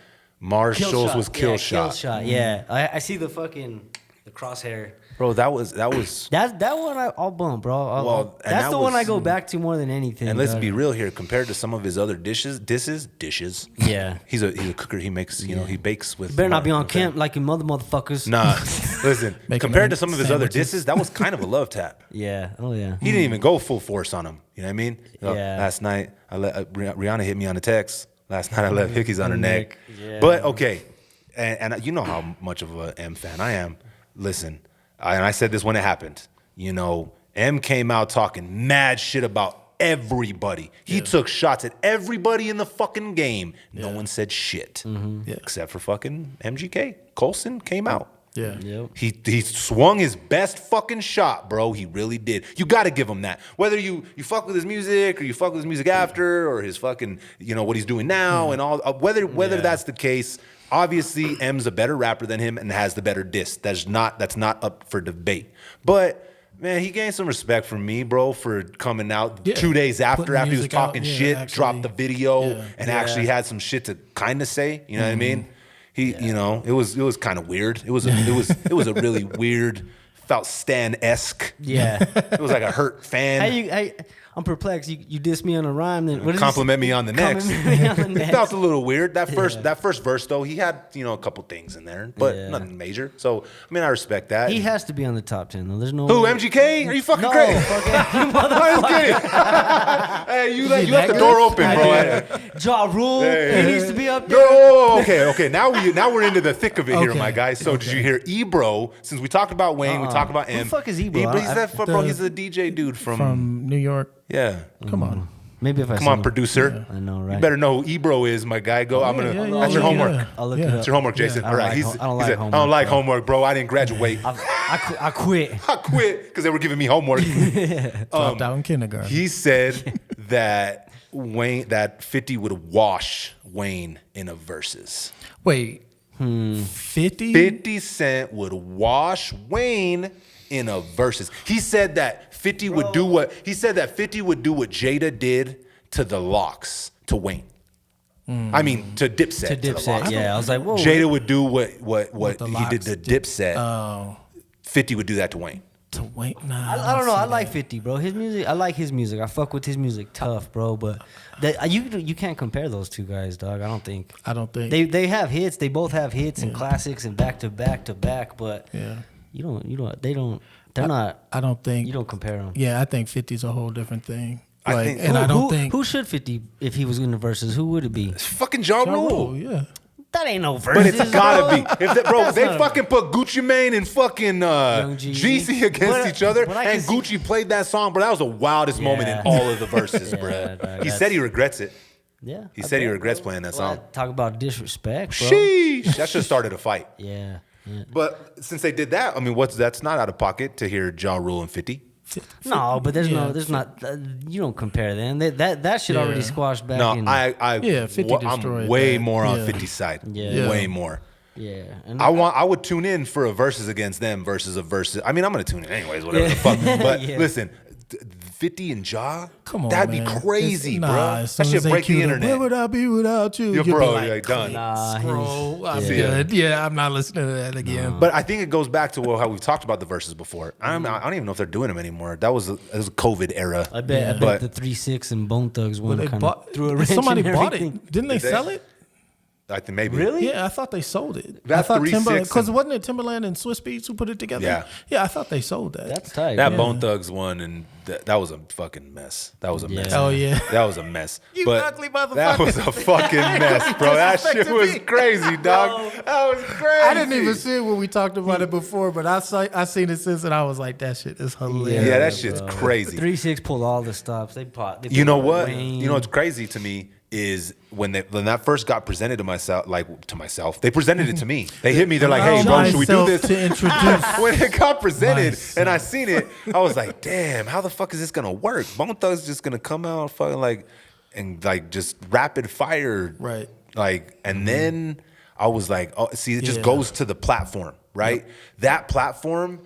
Marshall's was Kill Shot. Kill Shot. Yeah, I see the crosshair. Bro, that was That one I'll bump, bro. Well, and that's that the one I was- go back to more than anything. and let's dog. be real here. Compared to some of his other dishes. Yeah. He's a cooker. He makes he bakes with. Better not be on okay. camp like you motherfuckers. Nah, listen. Making Compared to them some of his other sandwiches. disses, that was kind of a love tap. Yeah. Oh yeah. He didn't even go full force on him. You know what I mean? Yeah. Last night, I let Rihanna hit me on the text. Last night, I left hickeys on her neck. Yeah. But okay, and you know how much of a M fan I am. Listen, and I said this when it happened. You know, M came out talking mad shit about everybody. He took shots at everybody in the fucking game. No one said shit Yeah. except for fucking MGK. Colson came out. Yeah. Yep. He swung his best fucking shot, bro. He really did. You got to give him that. Whether you fuck with his music or you fuck with his music after or his fucking, what he's doing now and all, whether that's the case, obviously M's a better rapper than him and has the better diss. That's not up for debate. But man, he gained some respect from me, bro, for coming out Yeah. 2 days after Putting he was music out, talking yeah, shit, actually. dropped the video Yeah. and actually had some shit to kind of say. You know what I mean? He, it was kind of weird. It was a really weird, felt Stan-esque. Yeah. It was like a hurt fan. I'm perplexed. You diss me on a rhyme, then what did you Compliment say? me on the next. Compliment me on the It next. felt a little weird. That first verse though, he had a couple things in there, but Yeah. nothing major. So I mean, I respect that. He has to be on the top 10 though. There's no Who, way. MGK? Are you fucking No, crazy? fucking I was kidding. Hey, you left the door open, bro. Ja Rule. Hey. He needs to be up there. No, okay. Now we're into the thick of it here, Okay. my guy. So did you hear Ebro? Since we talked about Wayne, we talked about Who the M. fuck is Ebro? He's that bro. He's a DJ dude from From New York. yeah. Come on. Maybe if I Come see on, him. producer. I know, right? You better know who Ebro is, my guy. Go. I'm gonna. That's your homework. I'll look it That's up. your homework, Jason. I All don't right. like He's. hom- I don't he like said, homework, I don't like bro. homework, bro. I didn't graduate. I quit. I quit because they were giving me homework. Dropped out in kindergarten. He said that 50 would wash Wayne in a verses. Wait, 50? 50 Cent would wash Wayne in a verses. He said that 50 would do what Jada did to the Locks to Wayne. I mean to Dipset. To the Dipset, Locks. yeah. I was like, whoa. Jada would do what the he did to Dipset. Oh, 50 would do that to Wayne. to wait. Nah, I don't know. see I like that. 50, bro. His music. I like his music. I fuck with his music tough, bro. But you can't compare those two guys, dog. I don't think. I don't think. They have hits. They both have hits and classics and back to back to back. But Yeah. They're not. I don't think. You don't compare them. Yeah, I think 50's a whole different thing. I Like, think- and I don't think. Who should 50 if he was in the verses? Who would it be? It's fucking Ja Ja Rule. Rule, yeah. That ain't no But verses. it's gotta be. If bro, That's they not a- fucking put Gucci Mane and fucking Young Jeezy. Jeezy against But- each other, but I and can Gucci played that song, bro. That was the wildest moment in Yeah. all of the verses, Yeah, bro. dog, He that's- said he regrets it. Yeah. He I said he bet, regrets bro. playing that Well, song. talk about disrespect, bro. Sheesh. That should have started a fight. Yeah. But since they did that, I mean, that's not out of pocket to hear Ja Rule and 50. No, but there's Yeah. there's not. You don't compare them. That shit already Yeah. squashed back. No, in, Yeah, 50 I'm destroyed way that. more on Yeah. 50's side. Yeah. Way more. Yeah, and I would tune in for a versus against them versus a versus. I mean, I'm gonna tune in anyways, whatever the fuck. But Yeah. listen, 50 and Ja, Come on, that'd man. be crazy, It's- bro. Nah, as That soon should as they break the cue them, internet. Where would I be without you? Yeah, You'll be bro, like, you're like, done. Nah, Scroll. I'm Yeah. good. Yeah, I'm not listening to that again. But I think it goes back to how we've talked about the verses before. I don't even know if they're doing them anymore. That was a COVID era. I bet But the 3-6 and Bone Thugs But one they kind bought, of threw a wrench somebody in bought everything. it. Didn't they Did they? sell it? I think maybe. Really? Yeah, I thought they sold it. That I thought 3-6 Timberland, because and- wasn't it Timberland and Swiss Beats who put it together? Yeah. Yeah, I thought they sold that. That's tight. That yeah. Bone Thugs one, and that was a fucking mess. That was a mess. Yeah. Oh, yeah. That was a mess. You but ugly motherfucker. that was a fucking mess, bro. That shit Disrespected was me. crazy, dog. That was crazy. I didn't even see it when we talked about it before, but I seen it since, and I was like, that shit is hilarious. Yeah, that shit's crazy. 3-6 pulled all the stops. They You know pulled what? Wayne. You know what's crazy to me is when that first got presented to myself, they presented it to me. They hit me. They're like, "Hey, bro, should we do Myself this?" to introduce. When it got presented Myself. and I seen it, I was like, "Damn, how the fuck is this gonna work? Bone Thugs just gonna come out fucking like just rapid fire, Right. Like, and then I was like, oh, see, it just Yeah. goes to the platform, right? That platform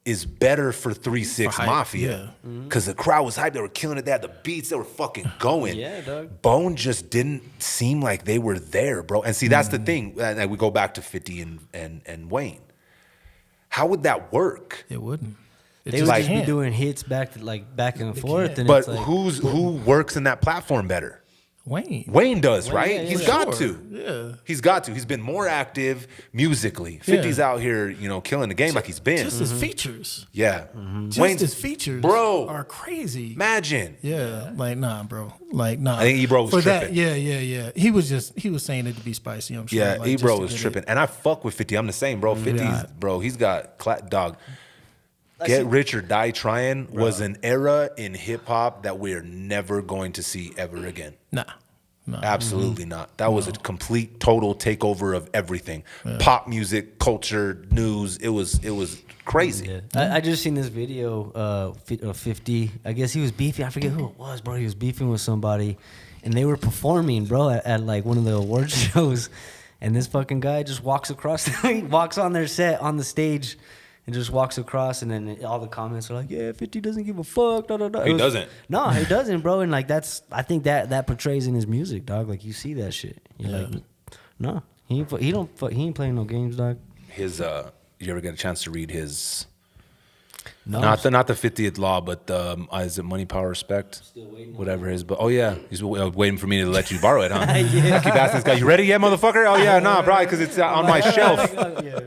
is better for 3-6 For hype, Mafia because the crowd was hyped. They were killing it. They had the beats. They were fucking going. Yeah, dog. Bone just didn't seem like they were there, bro. And see, that's the thing. And we go back to 50 and Wayne. How would that work? It wouldn't. It They would just be can't. doing hits back and forth. can't. And But it's like, who works in that platform better? Wayne. Wayne does, right? yeah, He's yeah. got Sure. to. Yeah. He's got to. He's been more active musically. 50's out here, killing the game like he's been. Just his features. Yeah. Just Wayne's his features, Bro. are crazy. Imagine. Yeah, like nah, bro. Like nah. I think Ebro was For tripping. that, yeah. He was saying it to be spicy. I'm sure. Yeah, like, Ebro just to was get tripping. it. And I fuck with 50. I'm the same, bro. 50's, Yeah. bro, he's got dog. Get Rich or Die Trying was an era in hip hop that we're never going to see ever again. Nah. Absolutely not. That was a complete, total takeover of everything. Pop music, culture, news. It was crazy. Yeah. I just seen this video of 50. I guess he was beefing. I forget who it was, bro. He was beefing with somebody, and they were performing, bro, at like one of the award shows. And this fucking guy just walks across. He walks on their set on the stage, and just walks across. And then all the comments are like, "Yeah, 50 doesn't give a fuck." Da, da, da. He doesn't. No, he doesn't, bro. And like I think that portrays in his music, dog. Like you see that shit. You're like, no, he ain't playing no games, dog. His you ever get a chance to read his No. not the 50th law, but is it Money, Power, Respect? Still waiting on Whatever it is. But oh yeah, he's waiting for me to let you borrow it, huh? I keep asking this guy, "You ready yet, motherfucker?" Oh yeah, nah, probably because it's on my shelf. Yeah.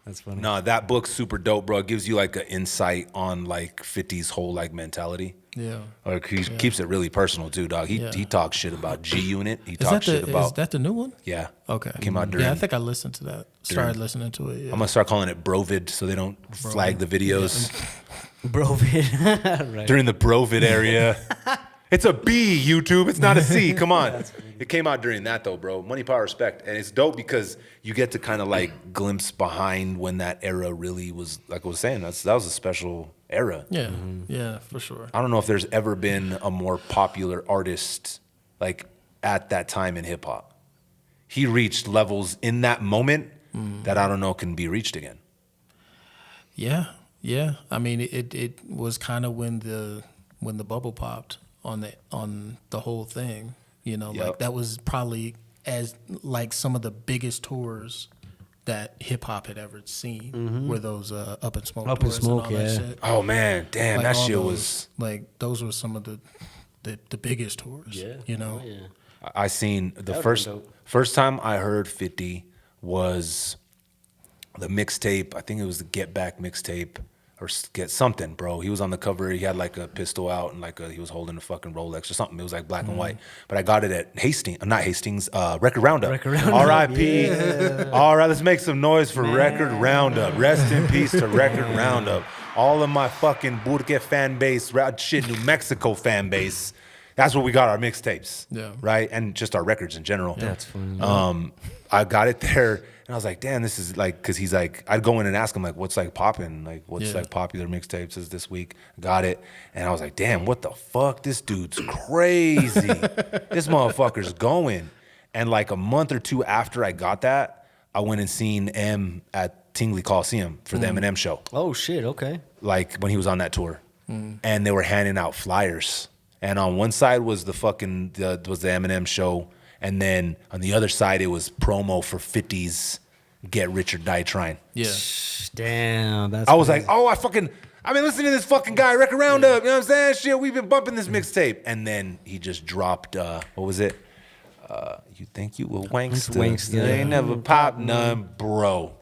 That's funny. No, that book's super dope, bro. It gives you like an insight on like 50's whole like mentality. Yeah. Or he keeps it really personal too, dog. He talks shit about G Unit. He talks shit Is about that the new one? yeah. Okay. Came out during. Yeah, I think I listened to that. Started listening to it. Yeah. I'm gonna start calling it Brovid so they don't flag the videos Bro, right. during the Brovid area. It's a B, YouTube. It's not a C. Come on. It came out during that though, bro. Money, Power, Respect. And it's dope because you get to kind of like glimpse behind when that era really was, like I was saying, that was a special era. Yeah, yeah, for sure. I don't know if there's ever been a more popular artist like at that time in hip hop. He reached levels in that moment that I don't know can be reached again. Yeah, yeah. I mean, it was kind of when the bubble popped on the whole thing. You know, Yep. like that was probably as like some of the biggest tours that hip hop had ever seen were those Up in Smoke Up in tours Smoke, and all that yeah. shit. Oh man, damn, Like that all shit those- was. like those were some of the biggest tours. Yeah. You know. Oh, yeah. I seen the That would've been first time I heard 50 was the mixtape. I think it was the Get Back mixtape or Get Something, bro. He was on the cover. He had like a pistol out and he was holding a fucking Rolex or something. It was like black and white. But I got it at not Hastings, Record Roundup. Record Roundup, R.I.P. yeah. All right, let's make some noise for Record Roundup. Rest in peace to Record Roundup. All of my fucking Burque fan base, New Mexico fan base. That's where we got our mixtapes, Yeah. right? And just our records in general. That's funny. I got it there, and I was like, damn, this is like, because he's like, I'd go in and ask him, like, what's like popping? Like, what's Yeah. like popular mixtapes is this week? Got it. And I was like, damn, what the fuck? This dude's crazy. This motherfucker's going. And like a month or two after I got that, I went and seen M at Tingley Coliseum for the Eminem show, Oh shit. Okay. like when he was on that tour. And they were handing out flyers. And on one side was the Eminem show, and then on the other side it was promo for 50's Get Rich or Die Trying. Yeah. Damn. That's. I was crazy. like, oh, I've been listening to this fucking guy, Record Roundup. You know what I'm saying? Shit, we've been bumping this mixtape. And then he just dropped, what was it? You think you a wankster? Wankster. You ain't never popped none, bro.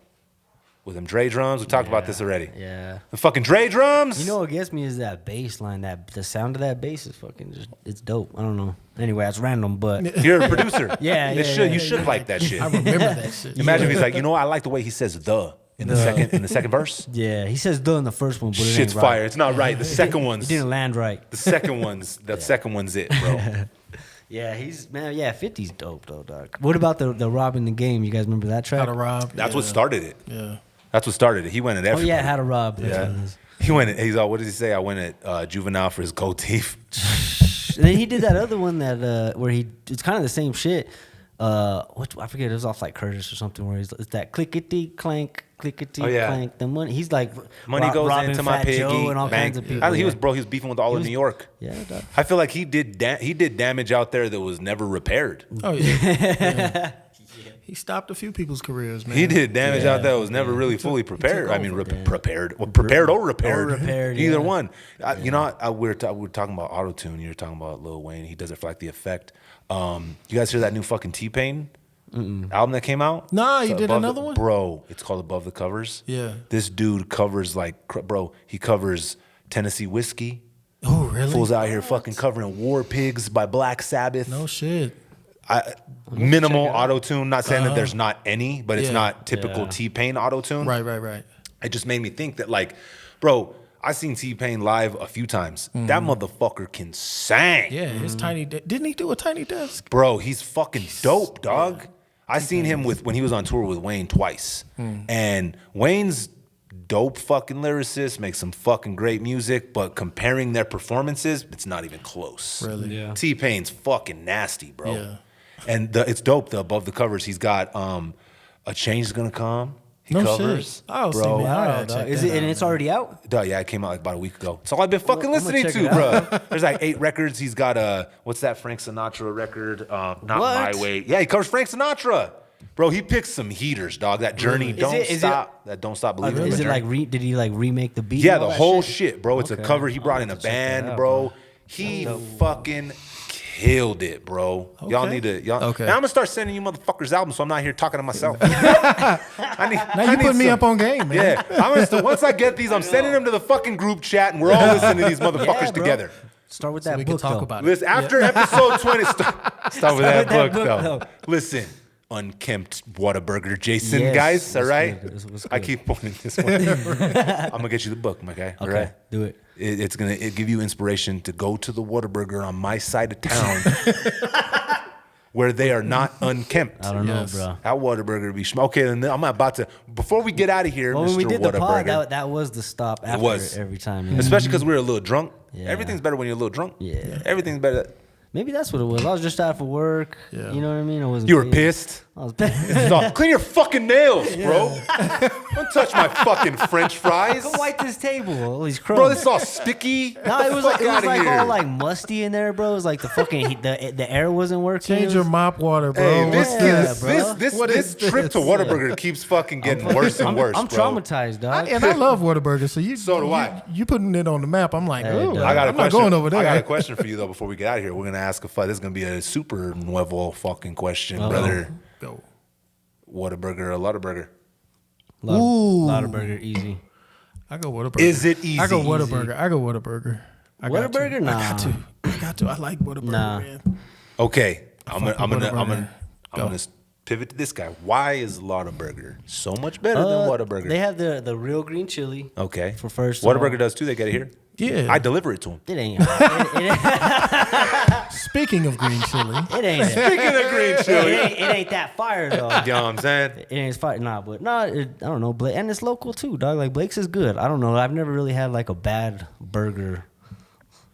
With them Dre drums, we talked about this already. Yeah. The fucking Dre drums. You know what gets me is that bass line. That the sound of that bass is fucking just. It's dope. I don't know. Anyway, it's random, but You're a producer. Yeah, This yeah, should, yeah, you should like that shit. I remember that shit. Imagine if he's like, you know what? I like the way he says the in the second verse. yeah, he says "duh" in the first one, but it Shit's ain't right. fire. It's not right. The second It one's didn't land right. the second one's it, bro. Yeah, yeah, 50's dope though, dog. What about the robbing the game? You guys remember that track? How to rob. That's yeah. what started it. Yeah. That's what started it. He went at Oh everybody. yeah, how to rob. That's what it Yeah. is. He went at, he's all, what did he say? I went at Juvenile for his gold teeth. And then he did that other one that where it's kind of the same shit. What I forget, it was off like Curtis or something where it's that clickety clank, clickety Oh, yeah. clank. The money he's like Money goes robbing into my Fat Joe piggy and all bank. kinds of people. He yeah. was beefing with all of New York. Yeah, dog. I feel like he did damage out there that was never repaired. Oh yeah. Yeah. He stopped a few people's careers, man. He did damage out there that was never really fully prepared. I mean, prepared. Well, prepared or repaired. Or repaired, Either yeah. one. You know, we were talking about auto-tune. You were talking about Lil Wayne. He does it for like the effect. You guys hear that new fucking T-Pain album that came out? Nah, he It's did Above another the- one? Bro, it's called Above the Covers. Yeah. This dude covers he covers Tennessee Whiskey. Oh really? Fools out here fucking covering War Pigs by Black Sabbath. No shit. Minimal auto-tune. Not saying that there's not any, but it's Yeah. not typical Yeah. T-Pain auto-tune. Right. It just made me think that, like, bro, I seen T-Pain live a few times. That motherfucker can sing. Yeah, his tiny. Didn't he do a tiny desk? Bro, he's fucking dope, dog. I seen him when he was on tour with Wayne twice. And Wayne's dope fucking lyricist, makes some fucking great music, but comparing their performances, it's not even close. Really? Yeah. T-Pain's fucking nasty, bro. Yeah. And it's dope, the Above the Covers. He's got A Change Is Gonna Come. He No covers. shit. Oh, see, bro. man, I Wow, gotta dog. check Is that it and out, it's man. already out? Duh, yeah, it came out like about a week ago. That's all I've been fucking I'm gonna listening check to, it bro. There's like 8 records. He's got what's that Frank Sinatra record? Not What? My Way. Yeah, he covers Frank Sinatra. Bro, he picks some heaters, dog. That Journey, Really? Don't Is it- Stop. That Don't Stop Believing. Is the it like Journey. did he like remake the beat? Yeah, and all the that whole shit, bro. It's a Okay. cover. He brought I'll in a have to check that band, out, bro. bro. He fucking killed it, bro. Y'all Okay. need to. Y'all, Okay. And I'm gonna start sending you motherfuckers albums, so I'm not here talking to myself. Now you put me up on game, man. Yeah, once I get these, I'm sending them to the fucking group chat, and we're all listening to these motherfuckers Yeah, bro. together. Start with So that we can book talk about about it. it. Listen, after episode 20, start with that with that book, book, though. though. Listen, unkempt Whataburger Jason, Yes, guys. All it's right? good, it's I good. keep pointing this one. I'm going to get you the book, my guy. All Okay, right? do it. It's going to give you inspiration to go to the Whataburger on my side of town where they are not unkempt. I don't know, Yes. bro. That Whataburger be okay. And I'm about to, before we get out of here, Well, Mr. when we did the pod, Whataburger, that was the stop after was. every time. Yeah. especially because we were a little drunk. Yeah. Everything's better when you're a little drunk. Yeah. Everything's better. Maybe that's what it was. I was just out for work. Yeah. You know what I mean? I wasn't. You were paid. pissed. I was pissed. It's all, clean your fucking nails, bro. Don't touch my fucking French fries. Go wipe this table. All these crumbs. Bro, this is all sticky. No, Get it the was fuck like, outta here. all like musty in there, bro. It was like the fucking the air wasn't working. Change your mop water, bro. Hey, What's this, bro? this trip to Whataburger keeps fucking getting worse and worse, I'm bro. traumatized, dog. And I love Whataburger, so So do I. You putting it on the map. I'm like, Hey, oh, dog. I got a I'm question. not going over there. I got a question for you though. Before we get out of here, we're gonna ask a fight. This is gonna be a super nuevo fucking question, brother. Go. Whataburger or Lottaburger? Lot of burger, easy. I go Whataburger. Is it easy? I go Whataburger. I go Whataburger. I got to. Whataburger? Nah. I got to. I like Whataburger, Nah. man. Okay, I'm fuck with Whataburger. Go. gonna pivot to this guy. Why is Lottaburger so much better than Whataburger? They have the real green chili. Okay. For first Whataburger of all. does too. They get it here. Yeah. I deliver it to him. It ain't. It Speaking of green chili, ain't. Speaking of green chili, It ain't that fire though. you know what I'm saying? It ain't fire. Nah, but nah. I don't know. Blake, and it's local too, dog. Like Blake's is good. I don't know. I've never really had like a bad burger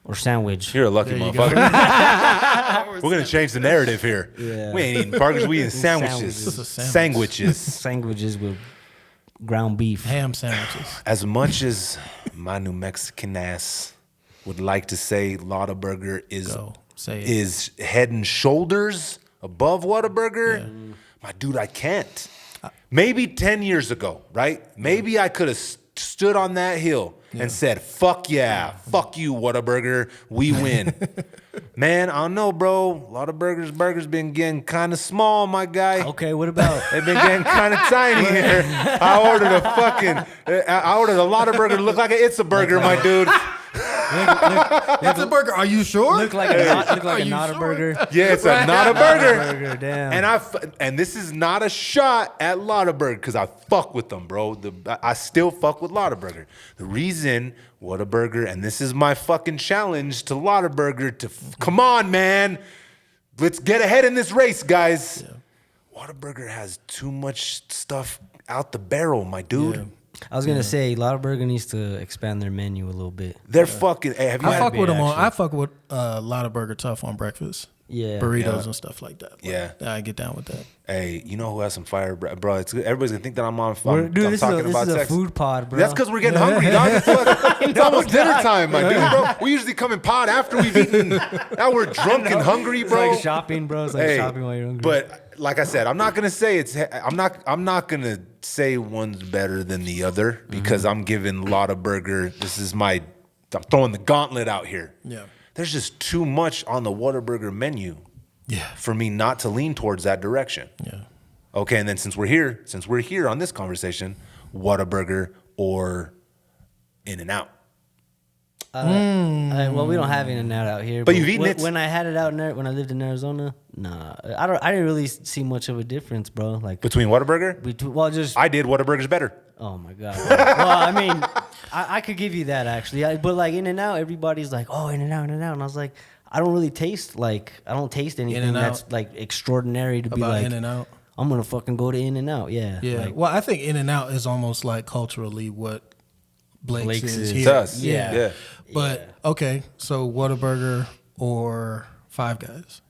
or sandwich. You're a lucky There you motherfucker. We're gonna change the narrative here. Yeah. We ain't eating burgers. We eating sandwiches. Sandwiches. This is a sandwich. Sandwiches. Sandwiches with ground beef. ham sandwiches. As much as my New Mexican ass would like to say Lottaburger Go. Say it. is head and shoulders above Whataburger, my dude, I can't. Maybe 10 years ago, right? Maybe I could have stood on that hill and said, fuck yeah, fuck you, Whataburger, we win. Man, I don't know, bro. Burgers been getting kind of small, my guy. Okay, what about? They've been getting kind of tiny here. I ordered a Lottaburger to look like a It's a Burger, my dude. It's a burger. Are you sure? Look like a Are you not a sure? burger. Yeah, it's not a burger. Burger, damn. And this is not a shot at Lottaburger because I fuck with them, bro. I still fuck with Lottaburger. The reason Whataburger, and this is my fucking challenge to Lottaburger to come on, man. Let's get ahead in this race, guys. Whataburger has too much stuff out the barrel, my dude. Yeah. I was gonna say, Lottaburger needs to expand their menu a little bit. They're fucking. Hey, have you I had fuck with them on. actually. I fuck with a lot of burger tough on breakfast. Yeah. burritos Yeah. and stuff like that. Like, Yeah. I get down with that. Hey, you know who has some fire, bro? It's everybody's gonna think that I'm on. Dude, I'm this talking about is a sex. food pod, bro. That's because we're getting hungry, dog. It's almost dinner time, my dude, bro. We usually come in pod after we've eaten. Now we're drunk and hungry, It's bro. like shopping, bro. It's like Hey, shopping while you're hungry. but like I said, I'm not gonna say it's. I'm not gonna say one's better than the other because I'm giving Lottaburger. I'm throwing the gauntlet out here. Yeah. There's just too much on the Whataburger menu Yeah. for me not to lean towards that direction. Yeah. Okay, and then since we're here on this conversation, Whataburger or In-N-Out. Well, we don't have In-N-Out out here. But you've eaten when, it. when I had it out when I lived in Arizona. Nah, I didn't really see much of a difference, bro. Like Between Whataburger? well, just I did. Whataburger's better. oh my god. Well, I mean, I could give you that actually, but like In-N-Out, everybody's like, oh, In-N-Out, In-N-Out, and I was like, I don't taste anything In-N-Out. that's like extraordinary to be About like In-N-Out. I'm gonna fucking go to In-N-Out. Yeah, Yeah. Like, Well, I think In-N-Out is almost like culturally what Blake's is is. here. It's us. Yeah. Yeah. But okay, so Whataburger or Five Guys?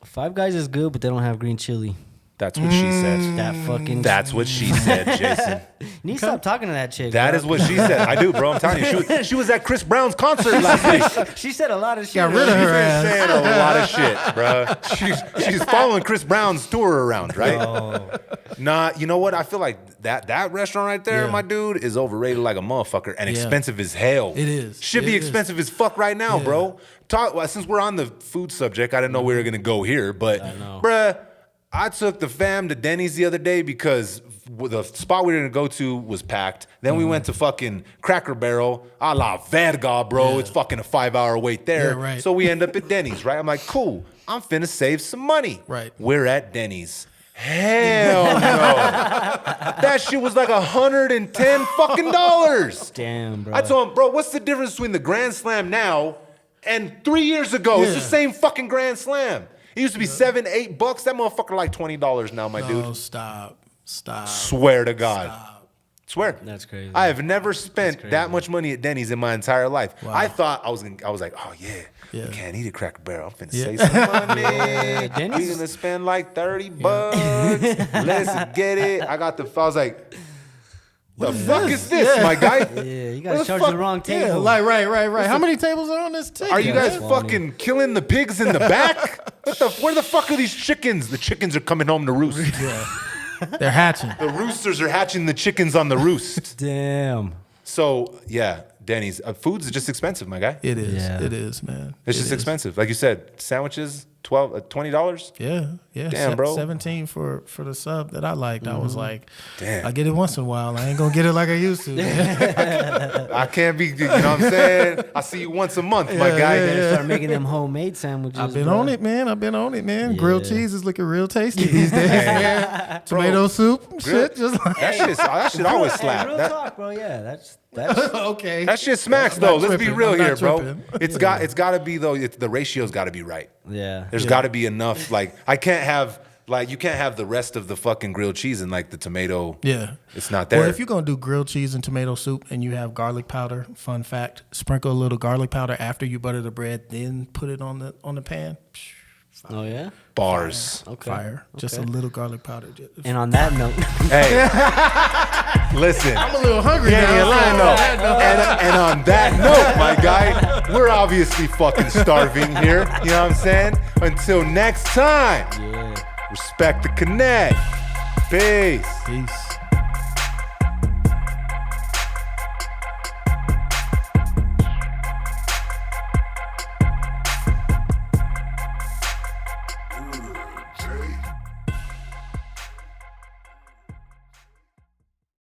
Five Guys is good, but they don't have green chili. That's what she said. That fucking. That's what she said, Jason. You need to stop talking to that chick. That bro. is what she said. I do, bro. I'm telling you. She was at Chris Brown's concert last night. She said a lot of shit. Got rid of She's her been ass. saying a lot of shit, bro. She's following Chris Brown's tour around, right? Oh. Nah, you know what? I feel like that restaurant right there, Yeah. my dude, is overrated like a motherfucker and Yeah. expensive as hell. It is. Should be It is. expensive as fuck right now, bro. Since we're on the food subject, I didn't know we were gonna go here, but bruh, I took the fam to Denny's the other day because the spot we were gonna go to was packed. Then we went to fucking Cracker Barrel, a la Verga, bro. Yeah. It's fucking a 5-hour wait there. Yeah, right. So we end up at Denny's, right? I'm like, cool. I'm finna save some money. Right. We're at Denny's. Hell no. That shit was like $110 fucking dollars. Damn, bro. I told him, bro, what's the difference between the Grand Slam now and 3 years ago? It's the Yeah. same fucking Grand Slam. It used to be $7, $8. That motherfucker like $20 now, my No, dude. stop. Swear to God. Swear. That's crazy. I have never spent crazy. that much money at Denny's in my entire life. Wow. I thought I was like, oh yeah, Yeah. we can't eat a Cracker Barrel. I'm finna Yeah. save some money. Denny's- We gonna spend like $30. Let's get it. I was like, the fuck is this, my guy? Yeah, you Where gotta the charge fuck- the wrong table. Yeah, like right. How many tables are on this ticket? Are you guys That's fucking killing the pigs in the back? Where the fuck are these chickens? The chickens are coming home to roost. They're hatching. The roosters are hatching the chickens on the roost. Damn. So yeah, Denny's. Food's just expensive, my guy. It is. Yeah. It is, man. It's It just is. expensive. Like you said, sandwiches, $20. Yeah. Damn, bro. 17 for the sub that I liked. I was like, Damn. I get it once in a while. I ain't gonna get it like I used to. I can't be, you know what I'm saying? I see you once a month, my guy. You gotta start making them homemade sandwiches. I've been bro. on it, man. Yeah. Grilled cheese is looking real tasty these days, man. Tomato soup, shit, just like That shit always Hey, slap. real That, talk, bro. Yeah, that's okay. that shit smacks I'm though. not Let's be tripping. real I'm not here, bro. tripping. It's got to be though. The ratio's got to be right. yeah. There's got to be enough. Like you can't have the rest of the fucking grilled cheese and like the tomato. Yeah. It's not there. Well, if you're gonna do grilled cheese and tomato soup and you have garlic powder, fun fact, sprinkle a little garlic powder after you butter the bread, then put it on the pan. Psh, Oh yeah. Bars. Okay. Fire. Just a little garlic powder. And on that note, Hey, listen. I'm a little hungry Yeah, now. yeah, line though. And on that note, my guy, we're obviously fucking starving here. You know what I'm saying? Until next time, yeah. respect the connect. Peace. Peace.